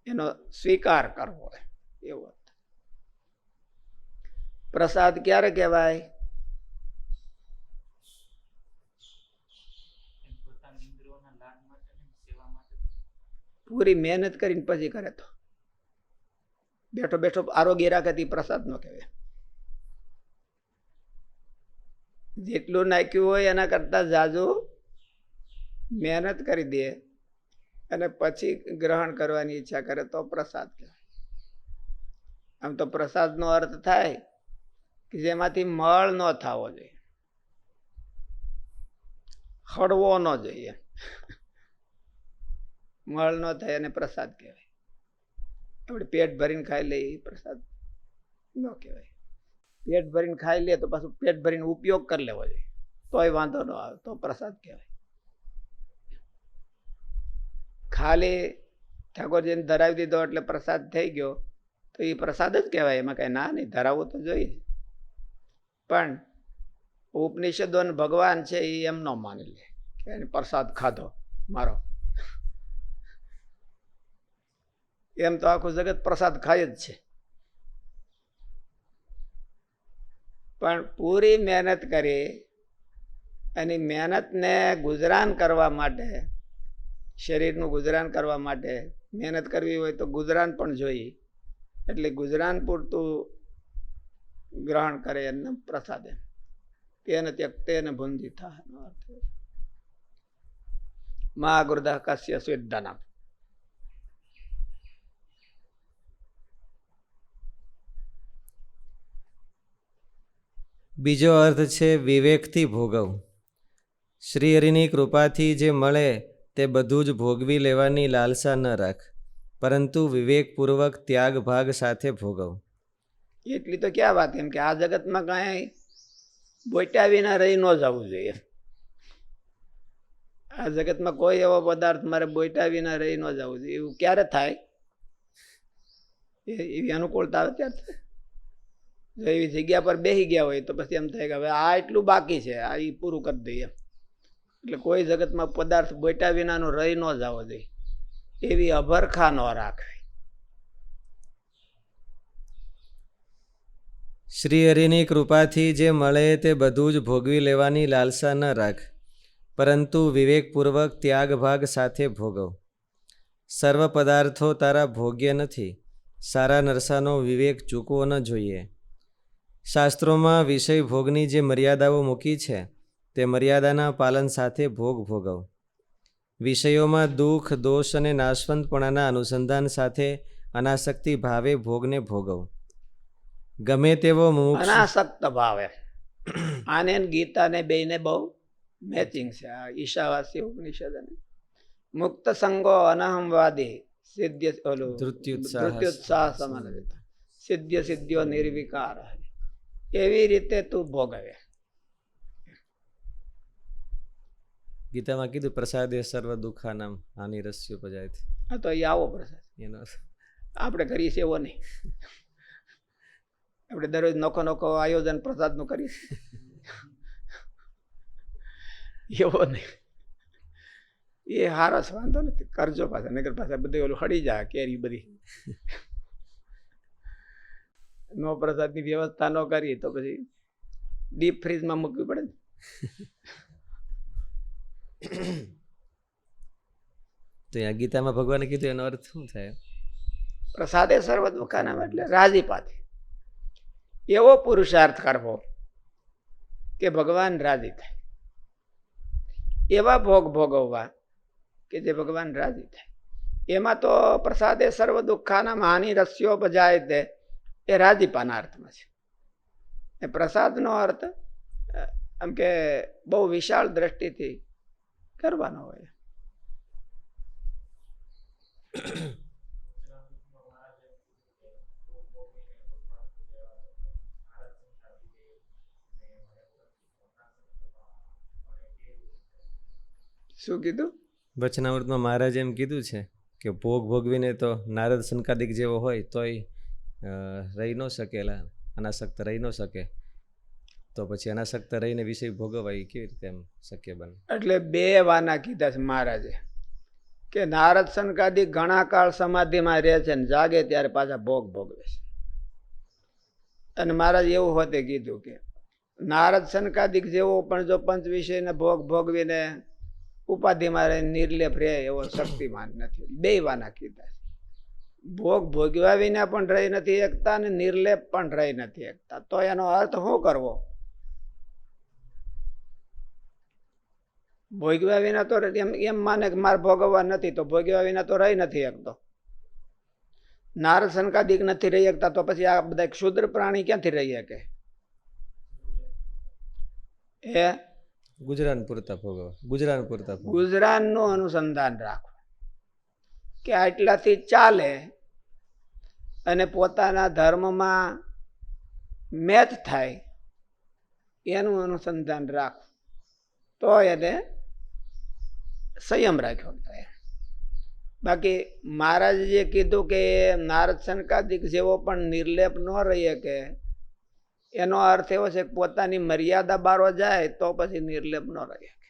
એનો સ્વીકાર કરવો એવો. પ્રસાદ ક્યારે કહેવાય? પૂરી મહેનત કરીને પછી કરે તો. બેઠો બેઠો આરોગ્ય રાખે તે પ્રસાદ ન કહેવાય. જેટલું નાખ્યું હોય એના કરતા જાજુ મહેનત કરી દે અને પછી ગ્રહણ કરવાની ઈચ્છા કરે તો પ્રસાદ કહેવાય. આમ તો પ્રસાદનો અર્થ થાય કે જેમાંથી મળ ન થવો જોઈએ, હળવો ન જોઈએ. મળ ન થાય અને પ્રસાદ કહેવાય. આપણે પેટ ભરીને ખાઈ લઈએ પ્રસાદ ન કહેવાય. પેટ ભરીને ખાઈ લે તો પાછું પેટ ભરીને ઉપયોગ કરી લેવો જોઈએ તોય વાંધો ન આવે, તો પ્રસાદ કહેવાય. ખાલી ઠાકોરજીને ધરાવી દીધો એટલે પ્રસાદ થઈ ગયો તો એ પ્રસાદ જ કહેવાય. એમાં કઈ ના નહીં, ધરાવવું તો જોઈએ. પણ ઉપનિષદો ભગવાન છે એ એમ ન માની લે કે એને પ્રસાદ ખાધો મારો. એમ તો આખું જગત પ્રસાદ ખાય જ છે. પણ પૂરી મહેનત કરી અને મહેનતને ગુજરાન કરવા માટે, શરીરનું ગુજરાન કરવા માટે મહેનત કરવી હોય તો ગુજરાન પણ જોઈએ. એટલે ગુજરાન પૂરતું ગ્રહણ કરે એને પ્રસાદ. તેને ત્યક્તેન ભુંજીતા. મા ગુરુદા કસ્ય સ્વેદાના. બીજો અર્થ છે વિવેકથી ભોગવ. શ્રી હરિની કૃપાથી જે મળે તે બધું જ ભોગવી લેવાની લાલસા ન રાખ, પરંતુ વિવેકપૂર્વક ત્યાગ ભાગ સાથે ભોગવ. એટલી તો ક્યાં વાત. એમ કે આ જગતમાં કાંઈ બોટ્યા વિના રહી ન જવું જોઈએ. આ જગતમાં કોઈ એવો પદાર્થ મારે બોટ્યા વિના રહી ન જવું જોઈએ. એવું ક્યારે થાય? એવી અનુકૂળતા આવે ત્યારે થાય. જો એવી જગ્યા પર બેસી ગયા હોય તો પછી એમ થાય કે હવે આ એટલું બાકી છે, આ એ પૂરું કરી દઈએ. એટલે કોઈ જગતમાં પદાર્થ બોટ્યા વિનાનો રહી ન જવો જોઈએ. એવી અભરખા ન રાખવી. શ્રી હરિની કૃપાથી જે મળે તે બધું જ ભોગવી લેવાની લાલસા ન રાખ, પરંતુ વિવેકપૂર્વક ત્યાગ ભાગ સાથે ભોગવ. સર્વ પદાર્થો તારા ભોગ્ય નથી. સારા નરસાનો વિવેક ચૂકવો ન જોઈએ. શાસ્ત્રોમાં વિષય ભોગની જે મર્યાદાઓ મૂકી છે તે મર્યાદાના પાલન સાથે ભોગ ભોગવ. વિષયોમાં દુઃખ, દોષ અને નાશવંતપણાના અનુસંધાન સાથે અનાસક્તિ ભાવે ભોગને ભોગવ. ગમે તેવો મુમુક્ષુ અનાસક્ત ભાવે. આને ને ગીતાને બેયને બહુ મેચિંગ છે. આ ઈશાવાસી ઉપનિષદ અને મુક્ત સંગો અનહમવાદી સિદ્ધ ઓલું ધૃત્યુત્સાહ સમાન સિદ્ધ સિદ્ધ્યો નિર્વિકાર. એવી રીતે તું ભોગવે. ગીતામાં કીધું પ્રસાદે સર્વ દુઃખાનામ હાનિરસ્યો પજાય. હા તો એ આવો પ્રસાદ એનો આપણે કરીએ છીએ એવો નહીં. આપણે દરરોજ નોખો નોખો આયોજન પ્રસાદનું કરીએ એવો નહીં. એ હારો છે, વાંધો નથી, કરજો પાછા. નગર પાછા બધું ઓલું હળી જાય કેરી બધી. નો પ્રસાદની વ્યવસ્થા ન કરીએ તો પછી ડીપ ફ્રીજમાં મૂકવી પડે ને. તો આ ગીતામાં ભગવાને કીધું એનો અર્થ શું થાય? પ્રસાદે સર્વ દુઃખાનામ એટલે રાજીપાથી એવો પુરુષાર્થ કરવો કે ભગવાન રાજી થાય. એવા ભોગ ભોગવવા કે જે ભગવાન રાજી થાય. એમાં તો પ્રસાદે સર્વ દુઃખાનામ હાનિ રસ્યો બજાય તે એ રાજીપાના અર્થમાં છે. એ પ્રસાદનો અર્થ આમ કે બહુ વિશાળ દ્રષ્ટિથી કરવાનો હોય. શું કીધું? વચનામૃતમાં મહારાજે એમ કીધું છે કે ભોગ ભોગવીને તો નારદ સંકાદિક જેવો હોય તોય રહી ન શકેલા, અનાસક્ત રહી ન શકે. તો પછી અનાસક્ત રહીને વિષય ભોગવાય કેવી રીતે એમ શક્ય બને? એટલે બે વાના કીધા છે મહારાજે કે નારદ સંકાદિક ઘણા કાળ સમાધિમાં રહે છે ને જાગે ત્યારે પાછા ભોગ ભોગવે છે. અને મહારાજ એવું હોતે કીધું કે નારદ સંકાદિક જેવો પણ જો પંચ વિષયને ભોગ ભોગવીને ઉપાધિમાં રહે નિર્લેપ રહે એવો શક્તિમાન નથી. બે વાના કીધા. ભોગ ભોગવ્યા વિના પણ રહી નથી એકતા ને નિર્લેપ પણ રહી નથી એકતા. તો એનો અર્થ શું કરવો? ભોગવ્યા વિના તો એમ માને કે મારે ભોગવવા નથી તો ભોગવ્યા વિના તો રહી નથી એકતો. નારદ સંકાદિક નથી રહી શકતા તો પછી આ બધા ક્ષુદ્ર પ્રાણી ક્યાંથી રહી શકે? એ ગુજરાન પૂરતા ભોગવવા, ગુજરાન પૂરતા ગુજરાનનું અનુસંધાન રાખો કે આટલાથી ચાલે અને પોતાના ધર્મમાં મેચ થાય એનું અનુસંધાન રાખો તો એને સંયમ રાખ્યો થાય. બાકી મહારાજ જે કીધું કે નારદ સંકાદિક જેવો પણ નિર્લેપ ન રહી શકે એનો અર્થ એવો છે કે પોતાની મર્યાદા બારો જાય તો પછી નિર્લેપ ન રહી શકે.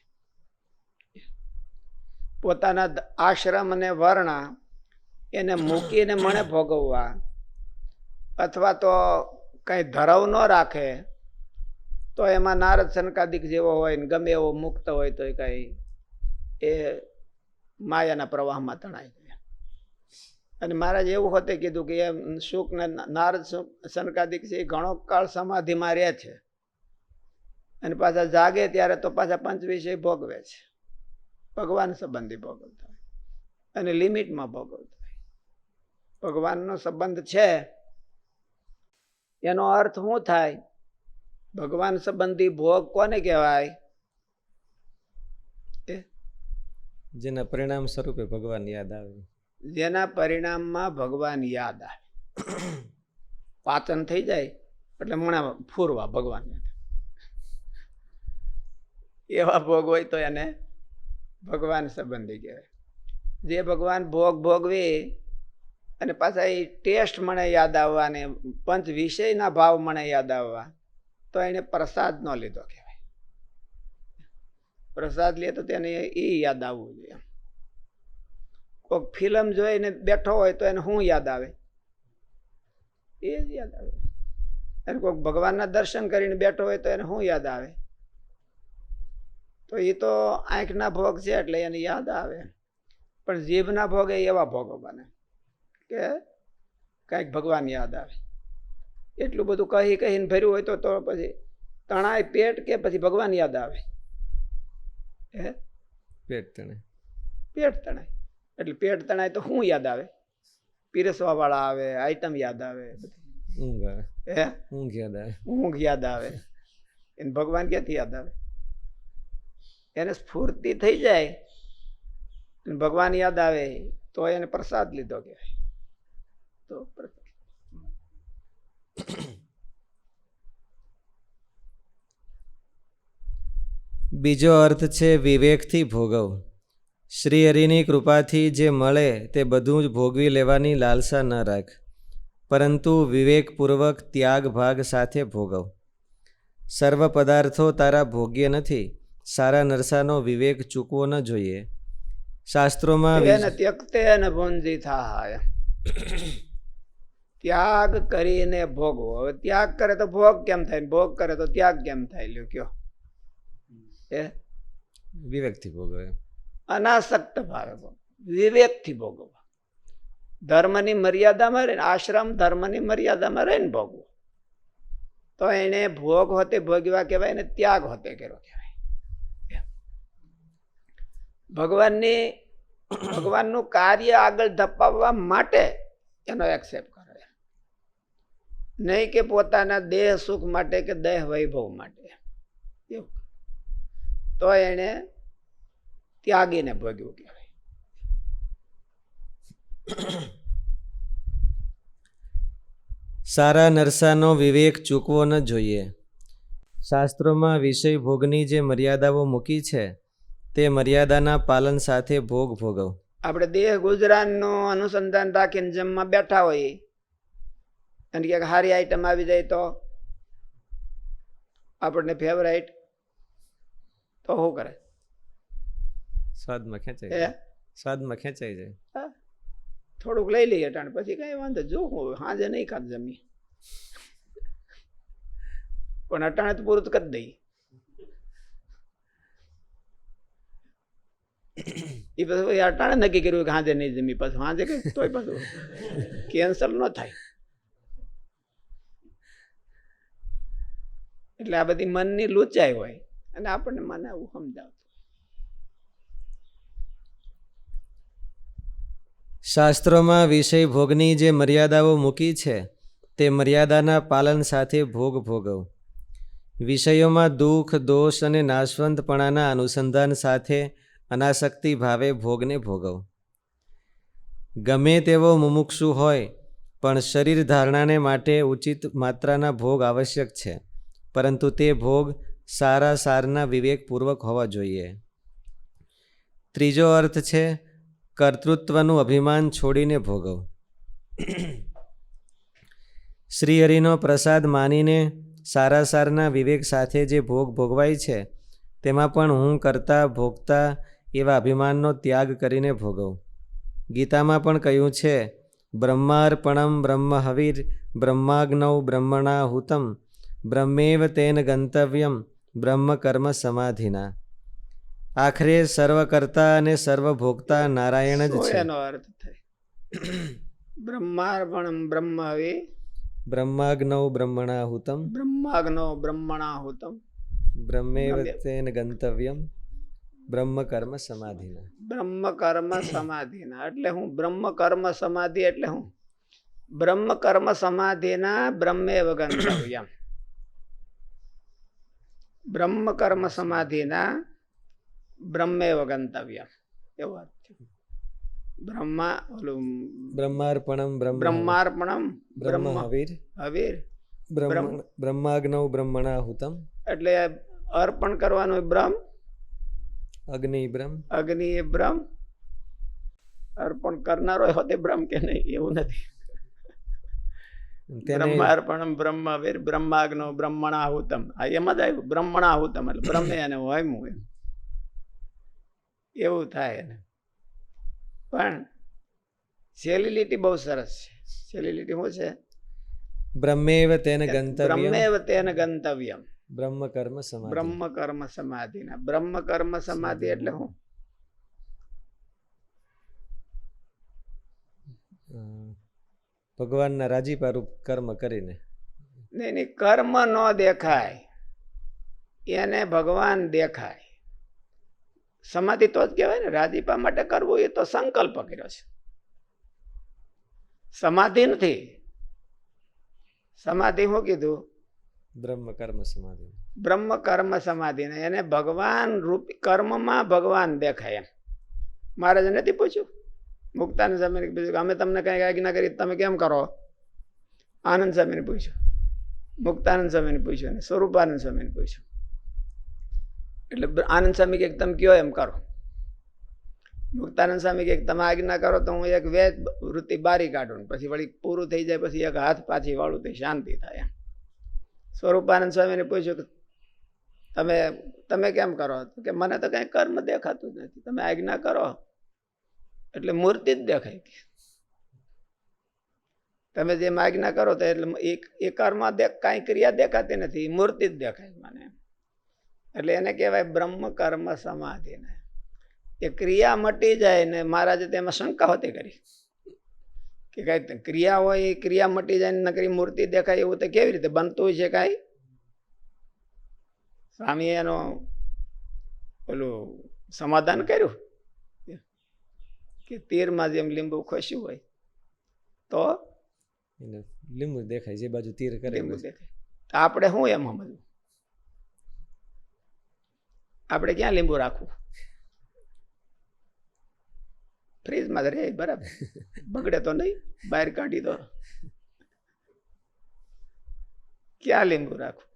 પોતાના આશ્રમ અને વર્ણ એને મૂકીને મને ભોગવવા અથવા તો કઈ ધરવ ન રાખે તો એમાં નારદ સંકાદિક જેવો હોય ને ગમે એવો મુક્ત હોય તો કઈ એ માયાના પ્રવાહમાં તણાઈ જાય. અને મહારાજ એવું હોતે કીધું કે એમ સુખ ને નારદ સંકાદિક છે એ ઘણો કાળ સમાધિમાં રહે છે અને પાછા જાગે ત્યારે તો પાછા પંચ વિષય ભોગવે છે. ભગવાન સંબંધી ભોગવતા હોય અને લિમિટમાં ભોગવતા હોય. ભગવાનનો સંબંધ છે એનો અર્થ શું થાય? ભગવાન સંબંધી ભોગ કોને કહેવાય? જેના પરિણામ સ્વરૂપે ભગવાન યાદ આવે. જેના પરિણામમાં ભગવાન યાદ આવે. પાચન થઈ જાય એટલે મણા ફૂરવા ભગવાન એવા ભોગ હોય તો એને ભગવાન સંબંધી કહેવાય. જે ભગવાન ભોગ ભોગવી અને પાછા એ ટેસ્ટ મને યાદ આવવા ને પંચ વિષયના ભાવ મને યાદ આવવા તો એને પ્રસાદ ન લીધો કહેવાય. પ્રસાદ લે તો તેને એ યાદ આવવું જોઈએ. કોઈક ફિલ્મ જોઈને બેઠો હોય તો એને શું યાદ આવે? એ જ યાદ આવે. અને કોઈક ભગવાનના દર્શન કરીને બેઠો હોય તો એને શું યાદ આવે? તો એ તો આંખના ભોગ છે એટલે એને યાદ આવે. પણ જીભના ભોગે એવા ભોગો બને કે કાંઈક ભગવાન યાદ આવે. એટલું બધું કહીને ભર્યું હોય તો પછી તણાય પેટ કે પછી ભગવાન યાદ આવે? હે, પેટ તણે. પેટ તણાય. એટલે પેટ તણાય તો શું યાદ આવે? પીરસવા વાળા આવે, આઈટમ યાદ આવે, ઊંઘ આવે. હે, ઊંઘ યાદ આવે. ઊંઘ યાદ આવે. એને ભગવાન ક્યાંથી યાદ આવે? એને સ્ફૂર્તિ થઈ જાય, ભગવાન યાદ આવે તો એને પ્રસાદ લીધો કહેવાય. તો બીજો અર્થ છે વિવેકથી ભોગવ. શ્રી હરિની કૃપાથી જે મળે તે બધું જ ભોગવી લેવાની લાલસા ન રાખ, પરંતુ વિવેકપૂર્વક ત્યાગ ભાગ સાથે ભોગવ. સર્વ પદાર્થો તારા ભોગ્ય નથી. સારા નરસાનો વિવેક ચૂકવો ન જોઈએ. શાસ્ત્રોમાં એને ત્યક્તે ને ભુંજી થાય. ત્યાગ કરીને ભોગવો. હવે ત્યાગ કરે તો ભોગ કેમ થાય? ભોગ કરે તો ત્યાગ કેમ થાય? લ્યો કયો. એ વિવેકથી ભોગવે. અનાસક્ત ભાવે વિવેકથી ભોગવવા. ધર્મની મર્યાદામાં રહીને, આશ્રમ ધર્મની મર્યાદામાં રહીને ભોગવો તો એને ભોગ હોતે ભોગવા કહેવાય, એને ત્યાગ હોતે કર્યો કહેવાય. ભગવાનનું કાર્ય આગળ ધપાવવા માટે એનો એક્સેપ્ટ કરે, નહીં કે પોતાના દેહ સુખ માટે કે દેહ વૈભવ માટે. એવું તો એને ત્યાગીને ભોગવ્યું કહેવાય. સારા નરસાનો વિવેક ચૂકવો ન જોઈએ. શાસ્ત્રોમાં વિષય ભોગની જે મર્યાદાઓ મૂકી છે તે મર્યાદાના પાલન સાથે ભોગ ભોગવ. આપણે દેહ ગુજરાનનું અનુસંધાન રાખીને જમવા બેઠા હોઈએ અને ક્યાંક સારી આઈટમ આવી જાય તો આપણને ફેવરાઇટ, તો શું કરે? સ્વાદમાં ખેંચાઈ જાય. સ્વાદમાં ખેંચાઈ જાય. થોડુંક લઈ લઈએ ટાણ, પછી કઈ વાંધો જો હું સાંજે નહીં ખાત જમી, પણ અટાણે તો પૂરું કરી દઈએ. એ પછી અટાણે નક્કી કર્યું કે સાંજે નહીં જમી, પછી સાંજે કઈ તોય પાછું કેન્સલ ન થાય. એટલે આ બધી મનની લૂંચાઈ હોય અને આપણને મને આવું સમજાવતું. શાસ્ત્રોમાં વિષય ભોગની જે મર્યાદાઓ મૂકી છે તે મર્યાદાના પાલન સાથે ભોગ ભોગવ. વિષયોમાં દુઃખ, દોષ અને નાશવંતપણાના અનુસંધાન સાથે અનાસક્તિ ભાવે ભોગને ભોગવ. ગમે તેવો મુમુક્ષુ હોય પણ શરીર ધારણાને માટે ઉચિત માત્રાના ભોગ આવશ્યક છે, પરંતુ તે ભોગ સારા સારના વિવેકપૂર્વક હોવા જોઈએ. ત્રીજો અર્થ છે કર્તૃત્વનું અભિમાન છોડીને ભોગવ. શ્રી હરિનો પ્રસાદ માનીને સારા સારના વિવેક સાથે જે ભોગ ભોગવાય છે તેમાં પણ હું કરતા ભોગતા એવા અભિમાનનો ત્યાગ કરીને ભોગવ. ગીતામાં પણ કહ્યું છે, બ્રહ્માર્પણમ બ્રહ્મ હવિર બ્રહ્માગ્નૌ બ્રહ્મણા હુતમ બ્રહ્મેવ તેન ગંતવ્યમ બ્રહ્મ કર્મ સમાધિના. આખરે સર્વકર્તા અને સર્વભોગતા નારાયણ જ છે. એનો અર્થ થાય બ્રહ્માર્પણમ બ્રહ્મ હવિ બ્રહ્માગ્નૌ બ્રહ્મણા હુતમ બ્રહ્માગ્નો બ્રહ્મણા હુતમ બ્રહ્મેવ તેન ગંતવ્યમ બ્રહ્મ કર્મ સમાધિના. બ્રહ્મ કર્મ સમાધિના એટલે હું બ્રહ્મ કર્મ સમાધિ એટલે હું બ્રહ્મ કર્મ સમાધિના બ્રહ્મેવ ગંતવ્યમ. બ્રહ્મ કર્મ સમાધિના બ્રહ્મેવ ગંતવ્યમ એવો અર્થ છે. બ્રહ્મા ઓલું બ્રહ્માર્પણમ બ્રહ્માર્પણમ બ્રહ્મ હવિર હવીર બ્રહ્માગ્નૌ બ્રહ્મણા હુતમ. એટલે અર્પણ કરવાનું બ્રહ્મ, અગ્નિ બ્રહ્મ, અગ્નિ એ બ્રહ્મ, અર્પણ કરનારો હોતે બ્રહ્મ કે નહીં એવું નથી. બ્રહ્માર્પણમ બ્રહ્મ હવીર બ્રહ્માગ્નો બ્રહ્મણા હુતમ. આ એમ જ આવ્યું બ્રહ્મણા હુતમ એટલે બ્રહ્મે અને હોયમું એમ એવું થાય ને. પણ સેલિલિટી બહુ સરસ છે. સેલિલિટી શું છે? બ્રહ્મેવ તેન ગંતવ્યમ બ્રહ્મેવ તેન ગંતવ્યમ બ્રહ્મ કર્મ સમાધિ. બ્રહ્મ કર્મ સમાધિના. બ્રહ્મ કર્મ સમાધિ એટલે હું ભગવાનના રાજીપારૂપ કર્મ કરીને. નહીં, કર્મ ન દેખાય, એને ભગવાન દેખાય. સમાધિ તો જ કહેવાય ને. રાજીપા માટે કરવું એ તો સંકલ્પ કર્યો છે, સમાધિ નથી. સમાધિ શું કીધું? બ્રહ્મ કર્મ સમાધિ. બ્રહ્મ કર્મ સમાધિ ને એને ભગવાન રૂપી કર્મમાં ભગવાન દેખાય. એમ મહારાજે નથી પૂછ્યું મુક્તાનંદ સ્વામીને પૂછ્યું કે અમે તમને કઈ આજ્ઞા કરી તમે કેમ કરો? આનંદ સ્વામીને પૂછ્યું, મુક્તાનંદ સ્વામીને પૂછ્યું અને સ્વરૂપાનંદ સ્વામીને પૂછ્યું. એટલે આનંદ સ્વામી કે તમે કયો એમ કરો. મુક્તાનંદ સ્વામી કે તમે આજ્ઞા કરો તો હું એક વેદ વૃત્તિ બારી કાઢું, પછી વળી પૂરું થઈ જાય પછી એક હાથ પાછી વાળું તો શાંતિ થાય. એમ સ્વરૂપાનંદ સ્વામીને પૂછ્યું કે તમે કેમ કરો? કે મને તો કઈ કર્મ દેખાતું જ નથી, તમે આજ્ઞા કરો એટલે મૂર્તિ જ દેખાય. તમે જેમ આજ્ઞા કરો તો એટલે એ કર્મ કાંઈ ક્રિયા દેખાતી નથી, મૂર્તિ જ દેખાય મને. એટલે એને કહેવાય બ્રહ્મ કર્મ સમાધિ. ને એ ક્રિયા મટી જાય ને મહારાજે તેમાં શંકા હોતી કરી કે કઈ ક્રિયા હોય એ ક્રિયા મટી જાય ને નકરી મૂર્તિ દેખાય એવું તો કેવી રીતે બનતું છે? કાંઈ સ્વામી એનો પેલું સમાધાન કર્યું કે તીરમાં જેમ લીંબુ ખસ્યું હોય તો લીંબુ દેખાય, જે બાજુ તીર કરે લીંબુ દેખાય. આપણે શું એમ સમજવું? આપણે ક્યાં લીંબુ રાખવું? ફ્રીજમાં જ રે, બરાબર, બગડે તો નહીં, બહાર કાઢી દો. ક્યાં લીંબુ રાખવું?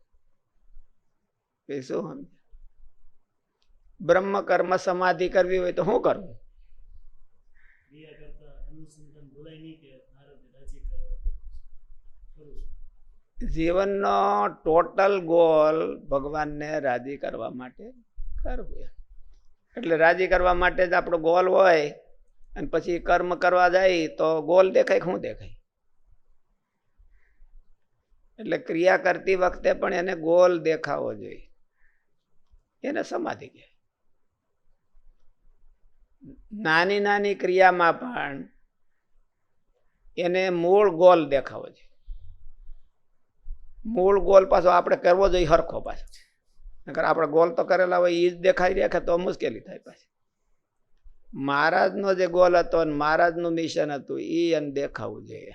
શું સમજ? બ્રહ્મ કર્મ સમાધિ કરવી હોય તો શું કરવું? જીવનનો ટોટલ ગોલ ભગવાનને રાજી કરવા માટે કરવું. એટલે રાજી કરવા માટે જ આપણો ગોલ હોય અને પછી કર્મ કરવા જાય તો ગોલ દેખાય? શું દેખાય? એટલે ક્રિયા કરતી વખતે પણ એને ગોલ દેખાવો જોઈએ, એને સમાધિ કહે. નાની નાની ક્રિયામાં પણ એને મૂળ ગોલ દેખાવો જોઈએ. મૂળ ગોલ પાછો આપણે કરવો જોઈએ હરખો પાછો, નકર આપણે ગોલ તો કરેલા હોય એ જ દેખાઈ રાખે તો મુશ્કેલી થાય. પાછી મહારાજનો જે ગોલ હતો અને મહારાજનું મિશન હતું એ એને દેખાવું જોઈએ.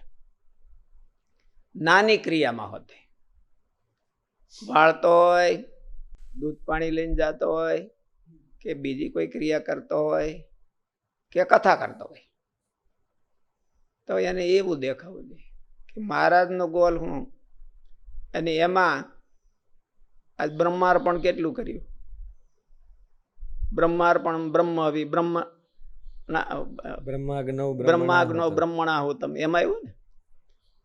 નાની ક્રિયામાં હોતી, વાળતો હોય, દૂધ પાણી લઈને જતો હોય, કે બીજી કોઈ ક્રિયા કરતો હોય, કે કથા કરતો હોય, તો એને એવું દેખાવું જોઈએ કે મહારાજનો ગોલ હું. અને એમાં આજ બ્રહ્માર્પણ કેટલું કર્યું? બ્રહ્માર્પણ બ્રહ્મવિ બ્રહ્માગ્નો બ્રહ્મણાહુતમ એમાં આવ્યું ને.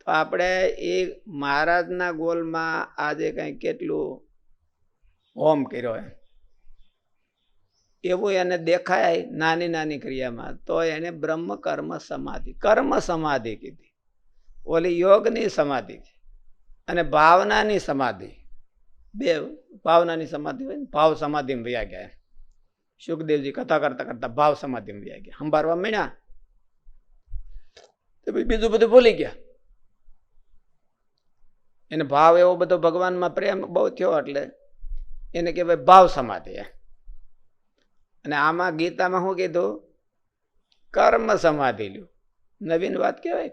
તો આપણે એ મહારાજના ગોલમાં આજે કઈ કેટલું હોમ કર્યો એવું એને દેખાય નાની નાની ક્રિયામાં, તો એને બ્રહ્મ કર્મ સમાધિ, કર્મ સમાધિ કીધી. ઓલી યોગની સમાધિ છે અને ભાવનાની સમાધિ. બે ભાવનાની સમાધિ હોય ને, ભાવ સમાધિમાં વયા ગયા. સુખદેવજી કથા કરતા કરતા ભાવ સમાધિમાં વયા ગયા, સંભાળવા મળ્યા તો બીજું બધું ભૂલી ગયા. એને ભાવ એવો બધો ભગવાનમાં પ્રેમ બહુ થયો એટલે એને કહેવાય ભાવ સમાધિ. અને આમાં ગીતામાં શું કીધું? કર્મ સમાધિ લ્યું. નવીન વાત કહેવાય.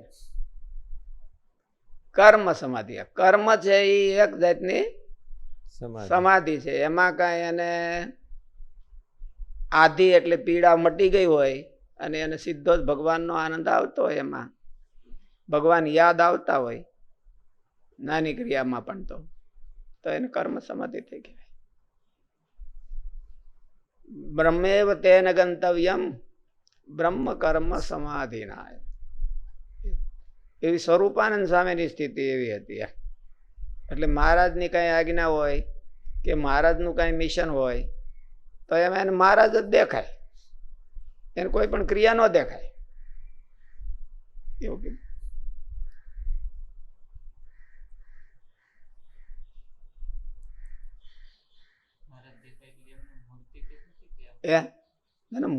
કર્મ સમાધિ. કર્મ છે એ એક જાતની સમાધિ છે. એમાં કઈ એને આધિ એટલે પીડા મટી ગઈ હોય અને એને સીધો જ ભગવાનનો આનંદ આવતો હોય, એમાં ભગવાન યાદ આવતા હોય નાની ક્રિયામાં પણ, તો એને કર્મ સમાધિ થઈ ગઈ. બ્રહ્મેવ તેન ગંતવ્યમ બ્રહ્મ કર્મ સમાધિના. એવી સ્વરૂપાનંદ સ્વામીની સ્થિતિ એવી હતી. એટલે મહારાજની કઈ આજ્ઞા હોય કે મહારાજનું કઈ મિશન હોય તો એમાં એને મહારાજ જ દેખાય, એને કોઈ પણ ક્રિયા ન દેખાય. એવું કીધું.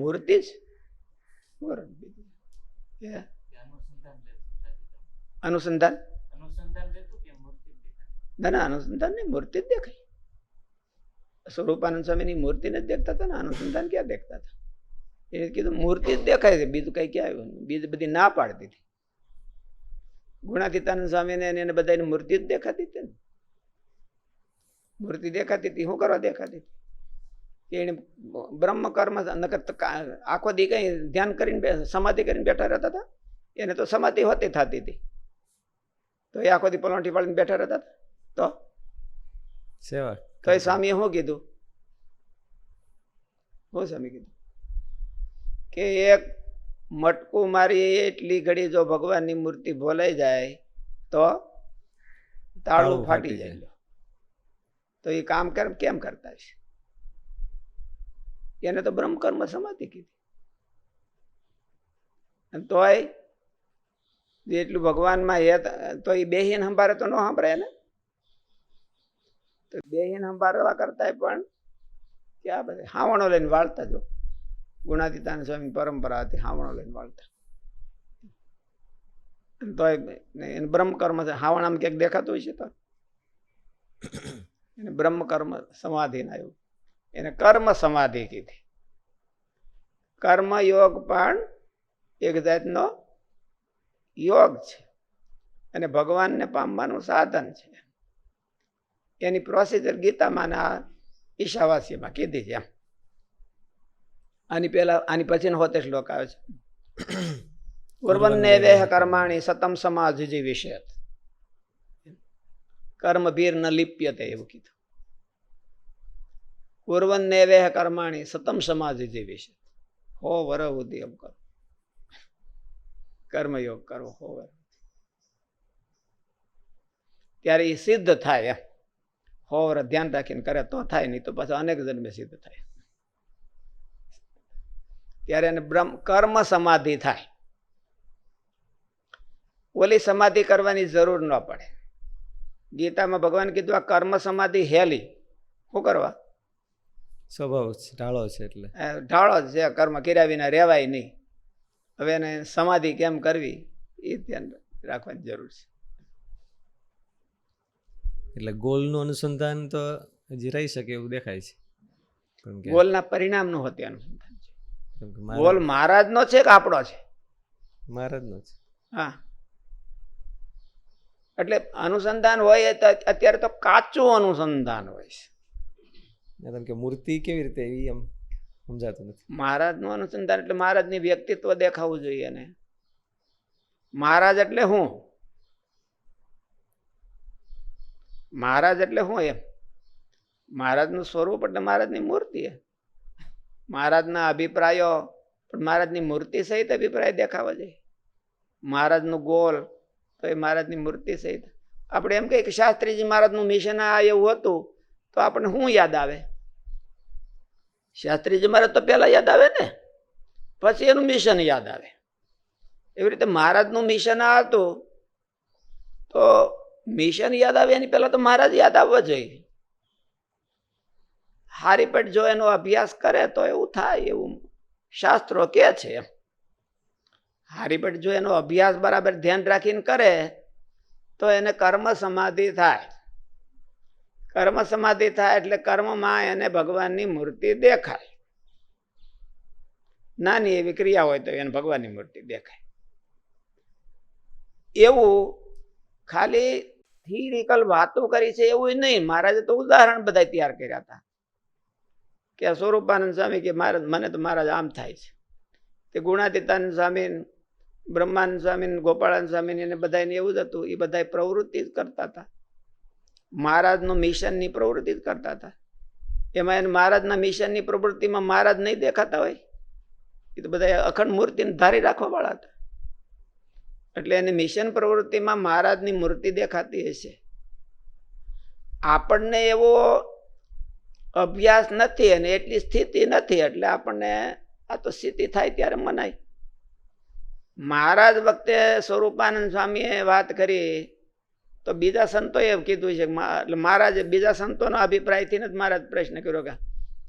મૂર્તિ જ અનુસંધાન અનુસંધાન રહેતું કે મૂર્તિ દેખાય? ના ના, અનુસંધાન ની મૂર્તિ જ દેખાય. સ્વરૂપાનંદ સ્વામીની મૂર્તિ ને જ દેખતા હતા ને, અનુસંધાન ક્યાં દેખતા હતા? એને કીધું મૂર્તિ જ દેખાય છે, બીજું કઈ ક્યાં આવ્યું? બીજું બધી ના પાડતી હતી. ગુણાતીતાનંદ સ્વામીને એને બધાની મૂર્તિ જ દેખાતી હતી ને. મૂર્તિ દેખાતી હતી, શું કરવા દેખાતી હતી? એને બ્રહ્મ કર્મ આખો દી કઈ ધ્યાન કરીને સમાધિ કરીને બેઠા રહેતા હતા. એને તો સમાધિ હોતી થતી હતી, તો એ આખો દી પલોઠી પાડીને બેઠા રહેતા હતા. તો સેવા તો એ સ્વામીએ શું કીધું? શું સ્વામી કીધું? કે એક મટકું મારી એટલી ઘડી જો ભગવાનની મૂર્તિ ભોલાઈ જાય તો તાળું ફાટી જાય. તો એ કામ કેમ કરતા છે? એને તો બ્રહ્મ કર્મ સમાધિ કીધી. તોય એટલું ભગવાનમાં એ તો એ બેહીને સંભાળે તો ન સાંભળે ને. તો બેહીને સંભાળવા કરતા પણ ક્યાં બધે હાવણો લઈને વાળતા. જો ગુણાતીતાનંદ સ્વામી પરંપરા હતી, હાવણો લઈને વાળતા. તો એને બ્રહ્મ કર્મ હાવણામાં ક્યાંક દેખાતું હોય છે તો એને બ્રહ્મ કર્મ સમાધિ ના આવ્યું, એને કર્મ સમાધિ કીધી. કર્મ યોગ પણ એક જાતનો યોગ છે અને ભગવાનને પામવાનું સાધન છે. એની પ્રોસિજર ગીતામાં ઈશાવાસ્યમાં કીધી છે. આની પહેલા આની પછીનો 70 શ્લોક આવે છે. પૂર્વન્ને વેહ કર્માણી સતમ સમાધિ વિષય કર્મ ભીર ન લિપ્યતે એવું કીધું. પૂર્વન્ને વેહ કર્માણી સતમ સમાધિ વિષય. હો વર સુધી એમ કરો, કર્મયોગ કરો હો વર, ત્યારે એ સિદ્ધ થાય. હો વર ધ્યાન રાખીને કરે તો થાય, નહીં તો પાછું અનેક જન્મે સિદ્ધ થાય. ત્યારે એને કર્મ સમાધિ થાય. ઓલી સમાધિ કરવાની જરૂર ન પડે. ગીતામાં ભગવાન કીધું આ કર્મ સમાધિ હેલી. શું કરવા? સ્વભાવ ઢાળો છે, એટલે ઢાળો છે. કર્મ કર્યા વિના રહેવાય નહીં. હવે એને સમાધિ કેમ કરવી એ ધ્યાન રાખવાની જરૂર છે. એટલે ગોલનું અનુસંધાન તો હજી રહી શકે એવું દેખાય છે. ગોલના પરિણામનું હોતી અનુસંધાન છે. ગોલ મહારાજનો છે કે આપણો છે? મહારાજનો છે. હા, એટલે અનુસંધાન હોય અત્યારે તો કાચું અનુસંધાન હોય છે. કે મૂર્તિ કેવી રીતે એવી એમ સમજાતું નથી. મહારાજનું અનુસંધાન એટલે મહારાજની વ્યક્તિત્વ દેખાવું જોઈએ ને. મહારાજ એટલે હું? મહારાજ એટલે હું એમ? મહારાજનું સ્વરૂપ એટલે મહારાજની મૂર્તિ. મહારાજના અભિપ્રાયો પણ મહારાજની મૂર્તિ સહિત અભિપ્રાય દેખાવા જોઈએ. મહારાજનું ગોલ તો એ મહારાજની મૂર્તિ સહિત. આપણે એમ કહીએ કે શાસ્ત્રીજી મહારાજનું મિશન આ એવું હતું તો આપણને શું યાદ આવે? શાસ્ત્રીજી મહારાજ તો પહેલા યાદ આવે ને, પછી એનું મિશન યાદ આવે. એવી રીતે મહારાજનું મિશન આ હતું તો મિશન યાદ આવે એની પહેલા તો મહારાજ યાદ આવવા જોઈએ. હારીપેટ જો એનો અભ્યાસ કરે તો એવું થાય, એવું શાસ્ત્રો કે છે. હારીપેટ જો એનો અભ્યાસ બરાબર ધ્યાન રાખીને કરે તો એને કર્મ સમાધિ થાય. કર્મ સમાધિ થાય એટલે કર્મમાં એને ભગવાનની મૂર્તિ દેખાય. નાની એવી ક્રિયા હોય તો એને ભગવાનની મૂર્તિ દેખાય. એવું ખાલી થિયરિકલ વાતો કરી છે એવું નહીં. મહારાજે તો ઉદાહરણ બધા તૈયાર કર્યા હતા કે સ્વરૂપાનંદ સ્વામી કે મહારાજ મને તો મહારાજ આમ થાય છે. તે ગુણાતીતાનંદ સ્વામી, બ્રહ્માનંદ સ્વામી, ગોપાળાનંદ સ્વામી એને બધાને એવું જ હતું. એ બધા પ્રવૃત્તિ જ કરતા હતા. મહારાજનું મિશનની પ્રવૃત્તિ જ કરતા હતા. એમાં એને મહારાજના મિશનની પ્રવૃત્તિમાં મહારાજ નહીં દેખાતા હોય. એ તો બધા અખંડ મૂર્તિને ધારી રાખવા વાળા હતા. એટલે એને મિશન પ્રવૃત્તિમાં મહારાજની મૂર્તિ દેખાતી હશે. આપણને એવો અભ્યાસ નથી અને એટલી સ્થિતિ નથી, એટલે આપણને આ તો સ્થિતિ થાય ત્યારે મનાય. મહારાજ વખતે સ્વરૂપાનંદ સ્વામીએ વાત કરી તો બીજા સંતોએ એમ કીધું છે એટલે મહારાજે બીજા સંતોના અભિપ્રાયથી જ મહારાજ પ્રશ્ન કર્યો કે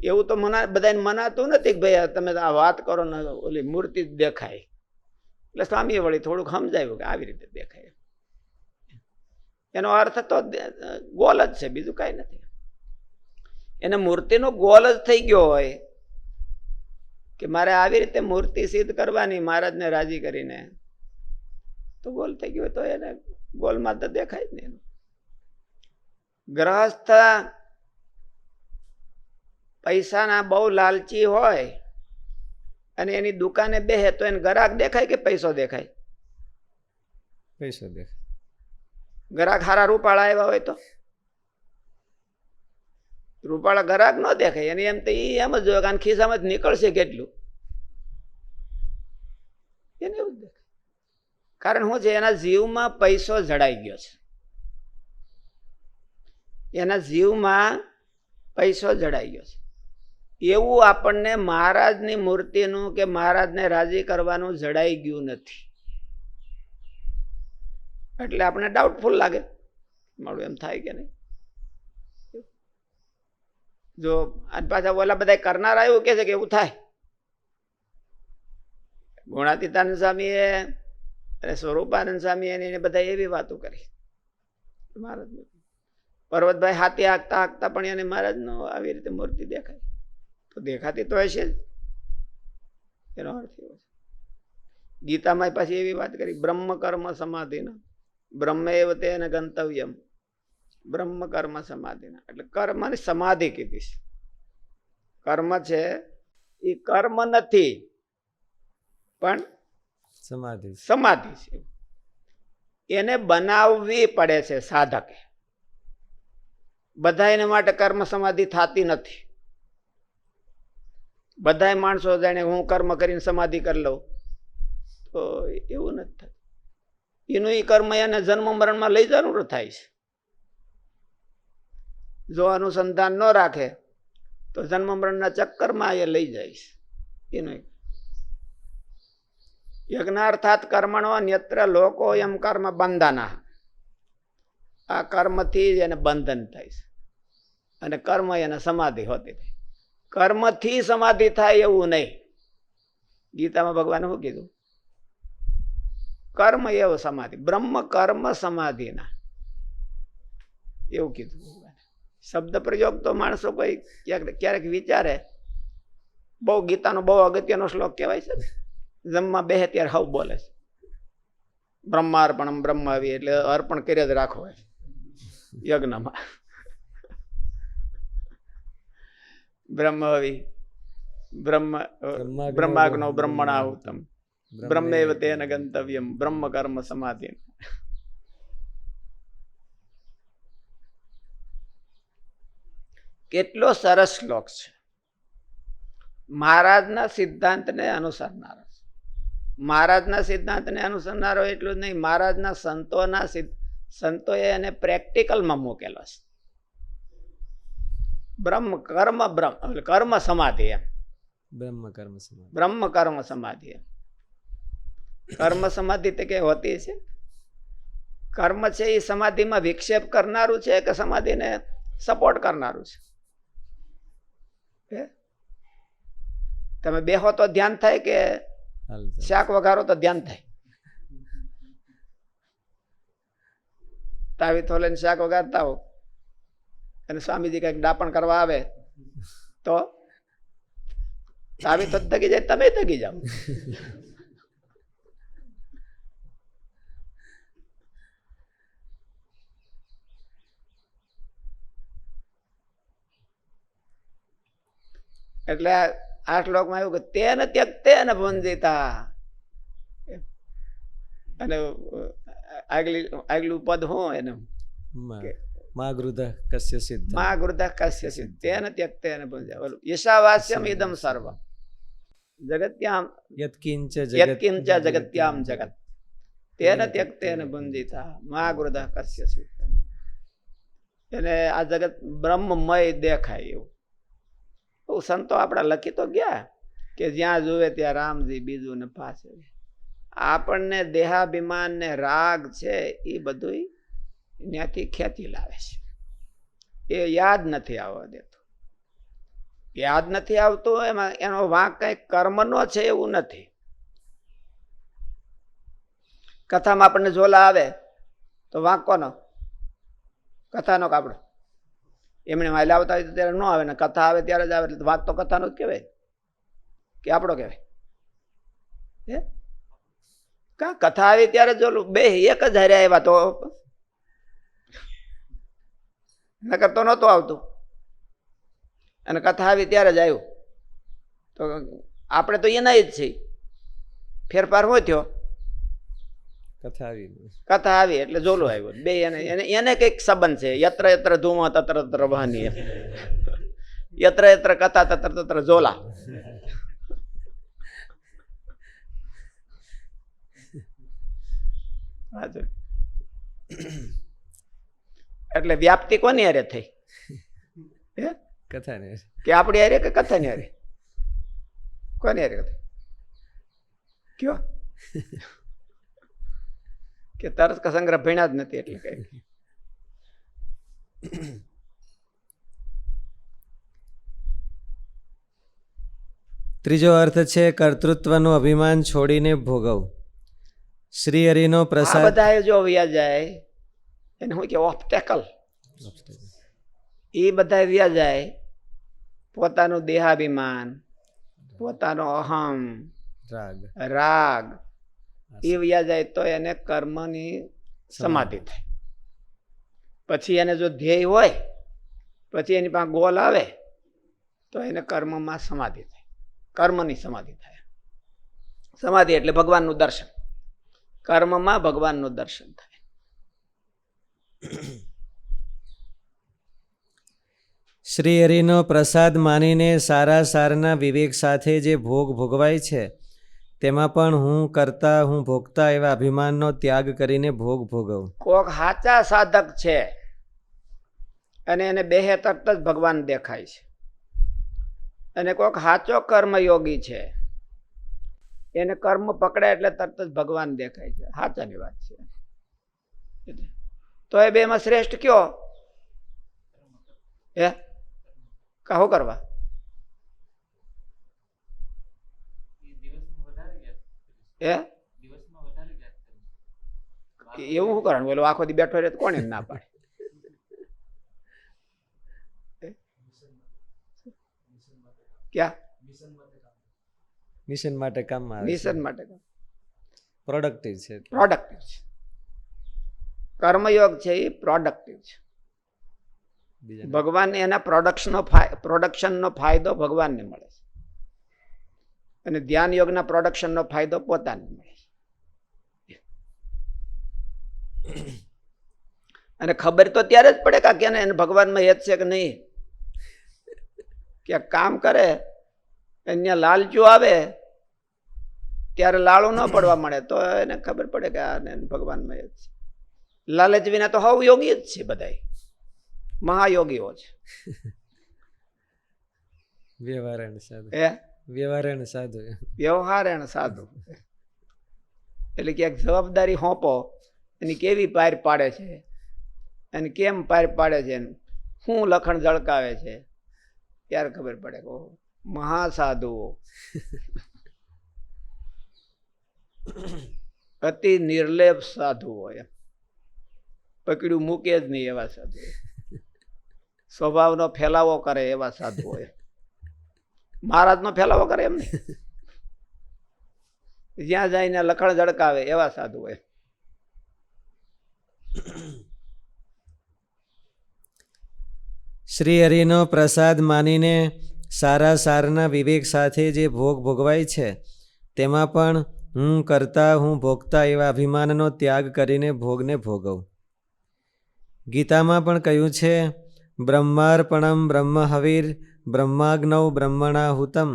એવું તો બધાને મનાતું નથી કે ભાઈ તમે આ વાત કરો ને ઓલી મૂર્તિ જ દેખાય. એટલે સ્વામીએ વળી થોડુંક સમજાવ્યું કે આવી રીતે દેખાય. એનો અર્થ તો ગોલ જ છે, બીજું કાંઈ નથી. એને મૂર્તિનો ગોલ જ થઈ ગયો હોય કે મારે આવી રીતે મૂર્તિ સિદ્ધ કરવાની મહારાજને રાજી કરીને, તો ગોલ થઈ ગયો તો એને ગોલમાં તો દેખાય જ નહીં. ગ્રહસ્થ પૈસાના બહુ લાલચી હોય અને એની દુકાને બેહે તો એને ગ્રાહક દેખાય કે પૈસો દેખાય? પૈસો દેખાય. ગ્રાહક હારા રૂપાળા આવ્યા હોય તો રૂપાળા ગ્રાહક ન દેખાય. એને એમ તો એમ જ જોયું કે ખિસ્સામાં જ નીકળશે કેટલું, એને એવું જ દેખાય. કારણ શું છે? એના જીવમાં પૈસો જડાઈ ગયો છે. એના જીવમાં પૈસો જડાઈ ગયો છે. એવું આપણને મહારાજની મૂર્તિનું કે મહારાજને રાજી કરવાનું જડાઈ ગયું નથી. એટલે આપણે ડાઉટફુલ લાગે, મારું એમ થાય કે નહીં. જો આજ પાછા ઓલા બધા કરનારા એવું કે છે કે એવું થાય. ગુણાતીતાનંદ સ્વામીએ અને સ્વરૂપાનંદ સ્વામી એને બધા એવી વાતો કરી. મહારાજ પર્વતભાઈ હાથી હાંકતા હાંકતા પણ એને મહારાજનો આવી રીતે મૂર્તિ દેખાય, તો દેખાતી તો હશે જ. એનો અર્થ એવો છે. ગીતામાં પાછી એવી વાત કરી, બ્રહ્મ કર્મ સમાધિના, બ્રહ્મ એવ તેને ગંતવ્યમ, બ્રહ્મ કર્મ સમાધિના. એટલે કર્મની સમાધિ કીધી છે. કર્મ છે એ કર્મ નથી પણ સમાધિ. સમાધિ છે. એને બનાવવી પડે છે સાધકે. બધા એને માટે કર્મ સમાધિ થતી નથી. બધા માણસો જાણે હું કર્મ કરીને સમાધિ કરી લઉં, તો એવું નથી થતું. એનું એ કર્મ એને જન્મ મરણમાં લઈ જવાનું થાય છે. જો અનુસંધાન ન રાખે તો જન્મ મરણના ચક્કરમાં એ લઈ જાય છે. એનું યજ્ઞાર્થાત કર્મણો અન્યત્ર લોકો એમ કર્મ બંધાના. આ કર્મથી જ એને બંધન થાય છે અને કર્મ એને સમાધિ હોતી થાય. કર્મથી સમાધિ થાય એવું નહીં. ગીતામાં ભગવાને શું કીધું? કર્મ એવો સમાધિ, બ્રહ્મ કર્મ સમાધિના, એવું કીધું ભગવાને. શબ્દ પ્રયોગ તો માણસો કોઈ ક્યારેક વિચારે. બહુ ગીતાનો બહુ અગત્યનો શ્લોક કહેવાય છે. જમવા બેહે ત્યારે હવ બોલે છે, બ્રહ્માર્પણમ બ્રહ્માવિ, એટલે અર્પણ કરી જ રાખો યજ્ઞમાં. બ્રહ્મવિ બ્રહ્માગ્નો બ્રહ્મણાહુતમ બ્રહ્મેવ તેન ગંતવ્યમ બ્રહ્મ કર્મ સમાધિ. કેટલો સરસ શ્લોક છે. મહારાજના સિદ્ધાંતને અનુસરનારો, મહારાજના સિદ્ધાંતને અનુસરનારો એટલું જ નહીં, મહારાજના સંતોએ એને પ્રેક્ટિકલમાં મૂકેલો છે. બ્રહ્મ કર્મ કર્મ સમાધિ એમ. બ્રહ્મ કર્મ સમાધિ. બ્રહ્મ કર્મ સમાધિ એમ. કર્મ સમાધિ તે કે હોતી છે. કર્મ છે એ સમાધિમાં વિક્ષેપ કરનારું છે કે સમાધિને સપોર્ટ કરનારું છે? તમે બેહો તો ધ્યાન થાય કે શાક વઘારો તો ધ્યાન થાય? તાવી થોલે શાક વઘારતા હો અને સ્વામીજી કઈક ડાપણ કરવા આવે તો તાવી તો થકી જાય, તમે થકી જાઓ. એટલે આ શ્લોકમાં આવ્યું કે તેને ત્યક્તે ને ભંજિતા, અને આગલું પદ હું એને મા ગૃધ કસ્ય સિદ્ધ, મા ગૃધ કસ્ય સિદ્ધ તેને ત્યક્તે ને ભંજિતા. યશાવાસ્યમ ઇદમ સર્વ જગત્યામ યત્કિંચ યત્કિંચ જગત્યામ જગત તેને ત્યક્તે ને ભંજિતા મા ગૃધ કસ્ય સિદ્ધ. એને આ જગત બ્રહ્મમય દેખાય એવું. સંતો આપણા લખી તો ગયા કે જ્યાં જોવે ત્યાં રામજી, બીજું ને પાસે. આપણને દેહાભિમાન ને રાગ છે એ બધું ત્યાંથી ખેંચી લાવે છે. એ યાદ નથી આવવા દેતો. યાદ નથી આવતું એમાં એનો વાંક કઈ કર્મનો છે એવું નથી. કથામાં આપણને ઝોલા આવે તો વાંક કોનો? કથાનો કાપડો. એમણે માલે આવતા હોય તો ત્યારે ન આવે ને કથા આવે ત્યારે જ આવે, એટલે વાંક તો કથાનો જ કહેવાય કે આપણો કહેવાય? હે કા કથા આવી ત્યારે જોલું બે એક જ હારે આવ્યા તો નકર તો નહોતું આવતું, અને કથા આવી ત્યારે જ આવ્યું. તો આપણે તો એના જ છીએ. ફેરફાર શું થયો? કથા આવી એટલે જોલું આવ્યું. બે એને કઈક સંબંધ છે. યત્ર યત્ર ધૂમ તત્ર તત્ર વહની, યત્ર યત્ર કથા તત્ર તત્ર ઝોલા. એટલે વ્યાપ્તિ કોની હારે થઈ? કથાને કે આપણી હારે કે કથાની હારે? કોની હારે થઈ? કયો કે તર્ક સંગ્રહ ભણ્યા જ નથી એટલે કઈ. ત્રીજો અર્થ છે કર્તૃત્વનું અભિમાન છોડીને ભોગવ. શ્રી હરિનો આ પ્રસાદ. બધા જો વ્યા જાય એને શું કે ઓબ્સ્ટેકલ, એ બધા વ્યા જાય. પોતાનું દેહાભિમાન, પોતાનો અહમ, રાગ એ વ્યા જાય તો એને કર્મની સમાધિ થાય. પછી એને જો ધ્યેય હોય, પછી એની પાસે ગોલ આવે તો એને કર્મમાં સમાધિ થાય, કર્મની સમાધિ થાય. સમાધિ એટલે ભગવાનનું દર્શન. કર્મમાં ભગવાનનું દર્શન થાય. શ્રી હરિનો પ્રસાદ માનીને સારા સારના વિવેક સાથે જે ભોગ ભોગવાય છે તેમાં પણ હું કરતા હું ભોગતા એવા અભિમાનનો ત્યાગ કરીને ભોગ ભોગવ. કોક સાચા સાધક છે અને એને બેહે તરત જ ભગવાન દેખાય છે, અને કોક સાચો કર્મયોગી છે એને કર્મ પકડે એટલે તરત જ ભગવાન દેખાય છે. સાચાની વાત છે. તો એ બેમાં શ્રેષ્ઠ કયો? હે કહો કરવા હે એવું શું કરવાનું? બોલો આખો દી બેઠો રહે તો કોણ એમ ના પાડે? ક્યાં મિશન માટે કામમાં આવે. મિશન માટે પ્રોડક્ટિવ છે. પ્રોડક્ટિવ છે. કર્મયોગ છે એ પ્રોડક્ટિવ છે. ભગવાન એના પ્રોડક્શનનો ફાયદો ભગવાનને મળે છે, અને ધ્યાન યોગના પ્રોડક્શનનો ફાયદો પોતાને મળે છે. અને ખબર તો ત્યારે જ પડે કે એને ભગવાનમાં હેત છે કે નહીં. કે કામ કરે એને લાલચું આવે ત્યારે લાળું ન પડવા મળે તો એને ખબર પડે કે આ ભગવાનમાં હેત છે. લાલચ વિના તો હવ યોગી જ છે, બધા મહાયોગીઓ છે. વ્યવહારણ સાધુ. એ વ્યવહારણ સાધુ. વ્યવહારણ સાધુ એટલે ક્યાંક જવાબદારી સોંપો, એની કેવી પાર પાડે છે, અને કેમ પાર પાડે છે, શું લખણ ઝળકાવે છે, ત્યારે ખબર પડે કે મહાસાધુઓ અતિ નિર્લેપ સાધુઓ, એમ પકડ્યું મૂકે જ નહીં એવા સાધુ, સ્વભાવનો ફેલાવો કરે એવા સાધુ હોય. મહારાજનો ફેલાવો કરે એમ નહીં, જ્યાં જઈને લખણ ઝળકાવે એવા સાધુ હોય. શ્રી હરિનો પ્રસાદ માનીને સારા સારના વિવેક સાથે જે ભોગ ભોગવાય છે તેમાં પણ હું કરતા હું ભોગતા એવા અભિમાનનો ત્યાગ કરીને ભોગને ભોગવ. ગીતામાં પણ કહ્યું છે બ્રહ્માર્પણમ બ્રહ્મહવિર બ્રહ્માગ્નૌ બ્રહ્મણાહુતમ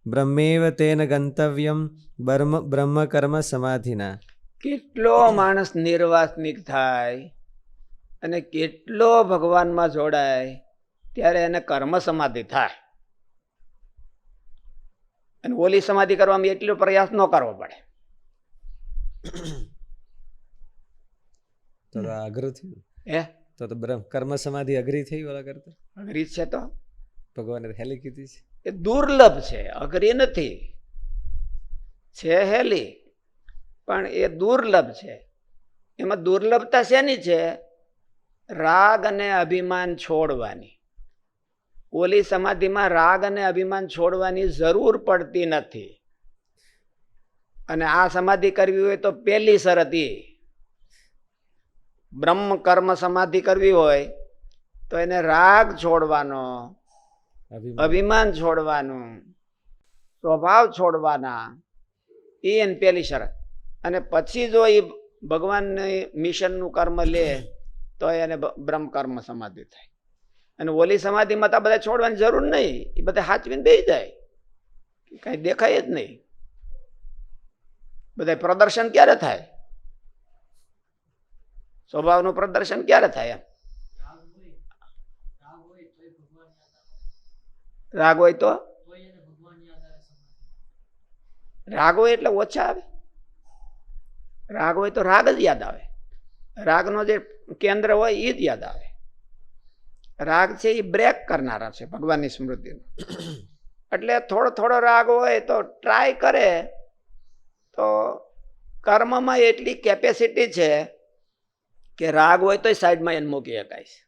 બ્રહ્મેવ તેન ગંતવ્યમ બ્રહ્મ કર્મ સમાધિના. કેટલો માણસ નિર્વાસનિક થાય અને કેટલો ભગવાનમાં જોડાય ત્યારે એને કર્મ સમાધિ થાય. અને ઓલી સમાધિ કરવામાં એટલો પ્રયાસ ન કરવો પડે. તો અઘરું થયું. હે તો કર્મ સમાધિ અઘરી થઈ ઓલા કરતા. અઘરી છે તો ભગવાને હેલી કીધી છે. એ દુર્લભ છે, અઘરી નથી, છે હેલી. પણ એ દુર્લભ છે. એમાં દુર્લભતા શેની છે? રાગ અને અભિમાન છોડવાની. ઓલી સમાધિમાં રાગ અને અભિમાન છોડવાની જરૂર પડતી નથી. અને આ સમાધિ કરવી હોય તો પહેલી શરત એ, બ્રહ્મ કર્મ સમાધિ કરવી હોય તો એને રાગ છોડવાનો, અભિમાન છોડવાનું, સ્વભાવ છોડવાના, એ એની પહેલી શરત. અને પછી જો એ ભગવાનની મિશનનું કર્મ લે તો એને બ્રહ્મ કર્મ સમાધિ થાય. અને ઓલી સમાધિમાં તો બધા છોડવાની જરૂર નહીં, એ બધા હાચવીને બેસી જાય, કઈ દેખાય જ નહીં. બધા પ્રદર્શન ક્યારે થાય? સ્વભાવનું પ્રદર્શન ક્યારે થાય? રાગ હોય તો રાગ હોય એટલે ઓછા આવે. રાગ હોય તો રાગ જ યાદ આવે. રાગનો જે કેન્દ્ર હોય એ જ યાદ આવે. રાગ છે એ બ્રેક કરનારા છે ભગવાનની સ્મૃતિનું. એટલે થોડો થોડો રાગ હોય તો ટ્રાય કરે તો કર્મમાં એટલી કેપેસિટી છે કે રાગ હોય તો સાઈડમાં એને મૂકી શકાય છે.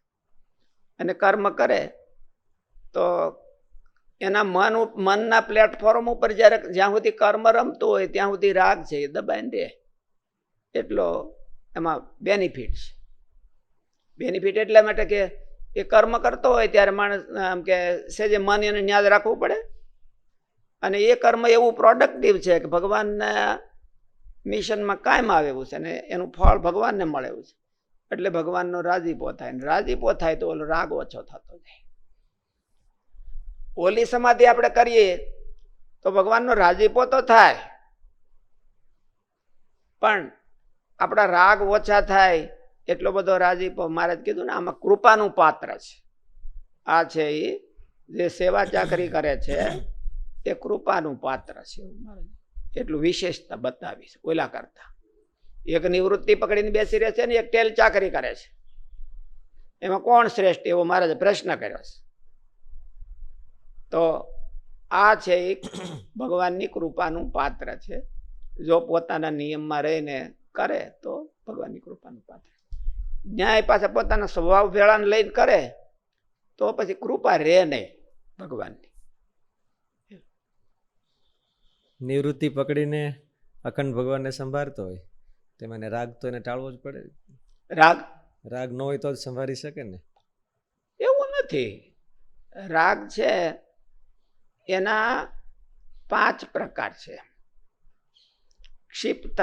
અને કર્મ કરે તો એના મનના પ્લેટફોર્મ ઉપર જ્યાં સુધી કર્મ રમતું હોય ત્યાં સુધી રાગ છે એ દબાઈને દે. એટલો એમાં બેનિફિટ છે. બેનિફિટ એટલા માટે કે એ કર્મ કરતો હોય ત્યારે માણસ આમ કે સેજે મન એને યાદ રાખવું પડે. અને એ કર્મ એવું પ્રોડક્ટિવ છે કે ભગવાનના મિશનમાં કાયમ આવે એવું છે અને એનું ફળ ભગવાનને મળે એવું છે. એટલે ભગવાનનો રાજીપો થાય. ને રાજીપો થાય તો ઓલો રાગ ઓછો થતો જાય. ઓલી સમાધિ આપણે કરીએ તો ભગવાનનો રાજીપો તો થાય, પણ આપણા રાગ ઓછા થાય એટલો બધો રાજીપો. મારે જ કીધું ને આમાં કૃપાનું પાત્ર છે. આ છે એ જે સેવા ચાકરી કરે છે એ કૃપાનું પાત્ર છે. એટલું વિશેષતા બતાવીશ ઓલા કરતા. એક નિવૃત્તિ પકડીને બેસી રહે છે ને એક ટેલ ચાકરી કરે છે. એમાં કોણ શ્રેષ્ઠ એવો મહારાજે પ્રશ્ન કર્યો છે. તો આ છે એક ભગવાનની કૃપાનું પાત્ર છે. જો પોતાના નિયમમાં રહીને કરે તો ભગવાનની કૃપાનું પાત્ર. ન્યાય પાછા પોતાના સ્વભાવ ભેળાને લઈને કરે તો પછી કૃપા રહે નહીં ભગવાનની. નિવૃત્તિ પકડીને અખંડ ભગવાનને સંભાળતો હોય તેમાં રાગ તો એને ટાળવો જ પડે. રાગ ન હોય તો જ સંભાળી શકે ને. એવું નથી. રાગ છે એના 5 પ્રકાર છે. ક્ષિપ્ત,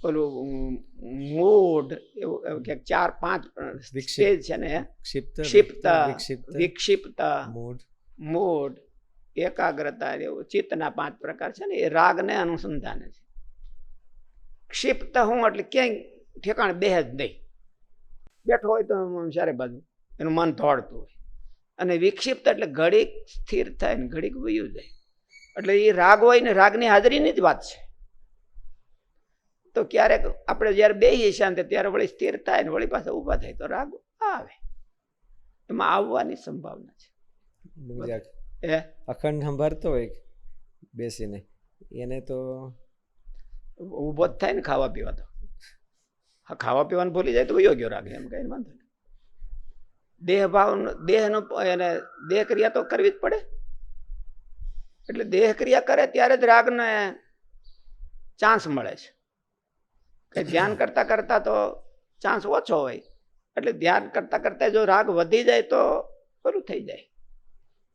ઓલું મૂડ, એવું કે 4-5 સ્ટેજ છે ને. ક્ષિપ્ત, વિક્ષિપ્ત, મૂડ, એકાગ્રતા, એવું ચિત્તના 5 પ્રકાર છે ને. એ રાગને અનુસંધાને છે. ક્ષિપ્ત હું એટલે ક્યાંય ઠેકાણે બેહ જ નહીં, બેઠો હોય તો ચારે બાજુ એનું મન દોડતું હોય. અને વિક્ષિપ્ત એટલે ઘડીક સ્થિર થાય ને ઘડીક વયું જાય. એટલે એ રાગ હોય ને રાગની હાજરીની જ વાત છે. તો ક્યારેક આપણે જયારે બેહીએ શાંતિ ત્યારે વળી સ્થિર થાય ને વળી પાછા ઊભા થાય તો રાગ આવે. એમાં આવવાની સંભાવના છે. અખંડ સંભાળતો હોય બેસીને એને તો ઊભો જ થાય ને ખાવા પીવા. તો હા, ખાવા પીવાનું ભૂલી જાય તો વયો ગયો રાગ, એમ કઈ વાંધો નહીં. દેહ ભાવ, દેહનો એને દેહ ક્રિયા તો કરવી જ પડે. એટલે દેહ ક્રિયા કરે ત્યારે જ રાગને ચાન્સ મળે છે. કઈ ધ્યાન કરતા કરતા તો ચાન્સ ઓછો હોય. એટલે ધ્યાન કરતા કરતા જો રાગ વધી જાય તો પેલું થઈ જાય.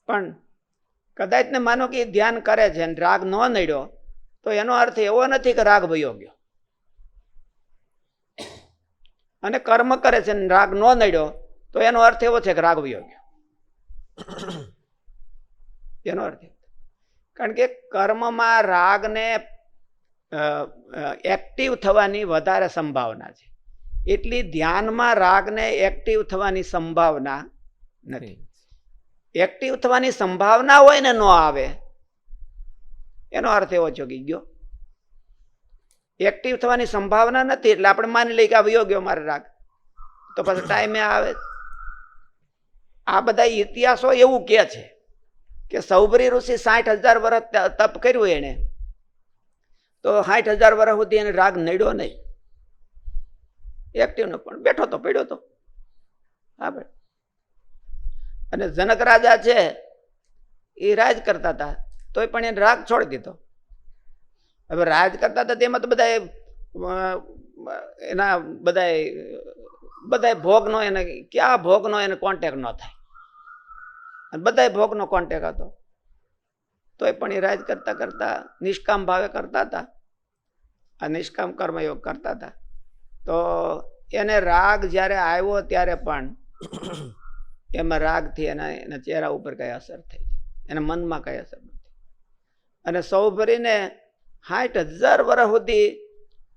પણ કદાચ ને માનો કે ધ્યાન કરે છે અને રાગ ન નડ્યો તો એનો અર્થ એવો નથી કે રાગ વયો ગયો. અને કર્મ કરે છે અને રાગ ન નડ્યો તો એનો અર્થ એવો છે કે રાગ વયો ગયો. એનો અર્થ, કારણ કે કર્મમાં રાગને એક્ટિવ થવાની વધારે સંભાવના છે. એટલી ધ્યાનમાં રાગને એક્ટિવ થવાની સંભાવના નથી. એક્ટિવ થવાની સંભાવના હોય ને ન આવે એનો અર્થ એવો ચોકી ગયો. એક્ટિવ થવાની સંભાવના નથી એટલે આપણે માની લઈએ કે આ વયો ગયો મારે રાગ, તો પછી ટાઈમે આવે. આ બધા ઇતિહાસો એવું કે છે કે સૌભરી ઋષિ 60,000 વર્ષ તપ કર્યું એને, તો 60,000 વર્ષ સુધી એને રાગ નડ્યો નહીં. એક્ટિવ ન પણ બેઠો તો પડ્યો તો. હા ભાઈ. અને જનક રાજા છે એ રાજ કરતા હતા તોય પણ એને રાગ છોડી દીધો. હવે રાજ કરતા હતા તેમાં તો બધા એના બધા ભોગનો એને ક્યાં ભોગનો એને કોન્ટેક્ટ ન થાય. અને બધા ભોગનો કોન્ટેક્ટ હતો તોય પણ એ રાજ કરતા કરતા નિષ્કામ ભાવે કરતા હતા. આ નિષ્કામ કર્મયોગ કરતા હતા. તો એને રાગ જ્યારે આવ્યો ત્યારે પણ એમાં રાગથી એના ચહેરા ઉપર કઈ અસર થઈ, એના મનમાં કઈ અસર નથી. અને સૌ ભરીને 60,000 વર્ષ સુધી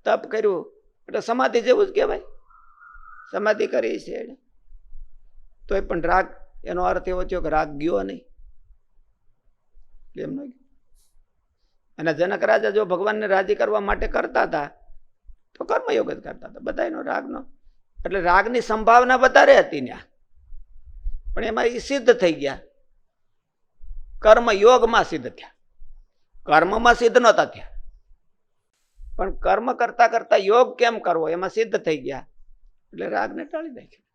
તપ કર્યું એટલે સમાધિ જેવું જ કહેવાય. સમાધિ કરી છે એને તોય પણ રાગ, એનો અર્થ એવો થયો કે રાગ ગયો નહીં. એમ ન ગયો. અને જનક રાજા જો ભગવાનને રાજી કરવા માટે કરતા હતા તો કર્મયોગ જ કરતા હતા બધાનો રાગનો. એટલે રાગની સંભાવના વધારે હતી ત્યાં, પણ એમાં એ સિદ્ધ થઈ ગયા. કર્મયોગમાં સિદ્ધ થયા, કર્મમાં સિદ્ધ નહોતા થયા. પણ કર્મ કરતા કરતા યોગ કેમ કરવો એમાં સિદ્ધ થઈ ગયા એટલે રાગને ટાળી નાખ્યો.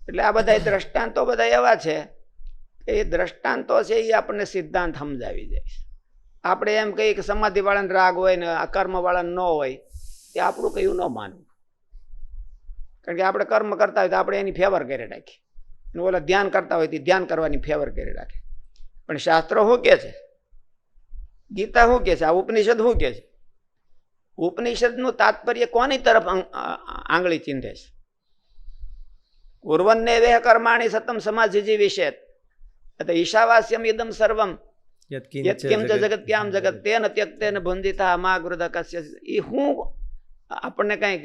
એટલે આ બધા દ્રષ્ટાંતો બધા એવા છે કે એ દ્રષ્ટાંતો છે એ આપણને સિદ્ધાંત સમજાવી જાય. આપણે એમ કહીએ કે સમાધિ વાળાને રાગ હોય ને આ કર્મ વાળાને ન હોય, એ આપણું કયું ન માનવું. કારણ કે આપણે કર્મ કરતા હોય તો આપણે એની ફેવર કરી રાખીએ, અને ઓલા ધ્યાન કરતા હોય તો ધ્યાન કરવાની ફેવર કરી રાખે. પણ શાસ્ત્રો શું કે છે, ગીતા શું કે છે, આ ઉપનિષદ શું કે છે? ઉપનિષદનું તાત્પર્ય કોની તરફ આંગળી ચીંધે છે? કુર્વન્ને વેહ કર્માણી સતમ સમાધિજી વિશે ઈશાવાસ્યમ ઇદમ સર્વમ યત્કિમ ચ જગત્યામ જગત તેન ત્યક્તેન ભુંજિતા અમાગૃદ કસ્ય. એ શું આપણને કઈક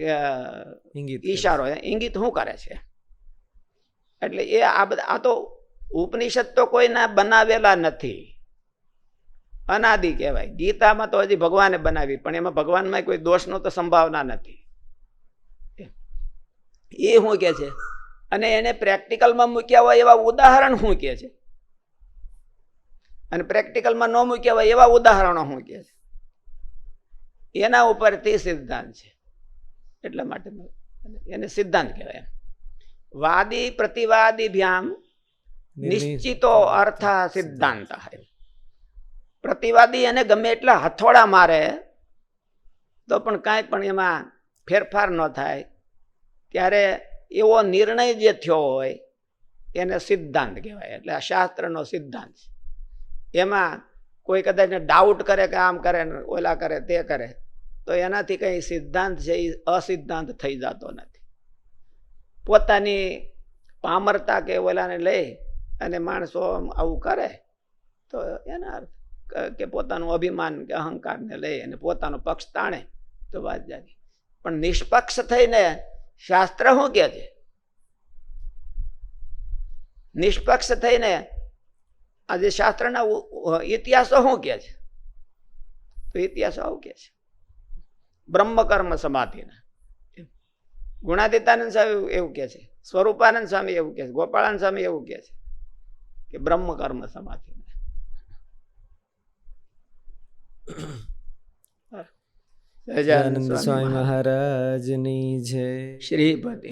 ઈશારો ઇંગિત શું કરે છે? એટલે એ આ તો ઉપનિષદ તો કોઈના બનાવેલા નથી, અનાદિ કહેવાય. ગીતામાં તો હજી ભગવાને બનાવી, પણ એમાં ભગવાનમાં કોઈ દોષનો તો સંભાવના નથી. એ શું કે છે? અને એને પ્રેક્ટિકલમાં મૂક્યા હોય એવા ઉદાહરણ શું કે છે, અને પ્રેક્ટિકલમાં ન મૂક્યા હોય એવા ઉદાહરણો શું કે છે, એના ઉપરથી સિદ્ધાંત છે. એટલા માટે એને સિદ્ધાંત કહેવાય. વાદી પ્રતિવાદીભ્યામ નિશ્ચિતો અર્થ સિદ્ધાંત. પ્રતિવાદી એને ગમે એટલા હથોડા મારે તો પણ કાંઈ પણ એમાં ફેરફાર ન થાય, ત્યારે એવો નિર્ણય જે થયો હોય એને સિદ્ધાંત કહેવાય. એટલે આ શાસ્ત્રનો સિદ્ધાંત છે. એમાં કોઈ કદાચ ડાઉટ કરે કે આમ કરે ને ઓલા કરે તે કરે તો એનાથી કઈ સિદ્ધાંત છે એ અસિદ્ધાંત થઈ જતો નથી. પોતાની પામરતા કે ઓલાને લઈ અને માણસો આવું કરે તો એના અર્થ કે પોતાનું અભિમાન કે અહંકારને લઈ અને પોતાનો પક્ષ તાણે તો વાત જાગી. પણ નિષ્પક્ષ થઈને શાસ્ત્ર શું કહે છે? નિષ્પક્ષ થઈને આજે શાસ્ત્રના ઇતિહાસો શું કહે છે? તો ઇતિહાસો આવું કહે છે બ્રહ્મકર્મ સમાધિના. ગુણાતીતાનંદ સ્વામી એવું કહે છે, સ્વરૂપાનંદ સ્વામી એવું કહે છે, ગોપાળાનંદ સ્વામી એવું કહે છે કે બ્રહ્મકર્મ સમાધિના. સહજાનંદ સ્વામી મહારાજની જય. શ્રીપતિ.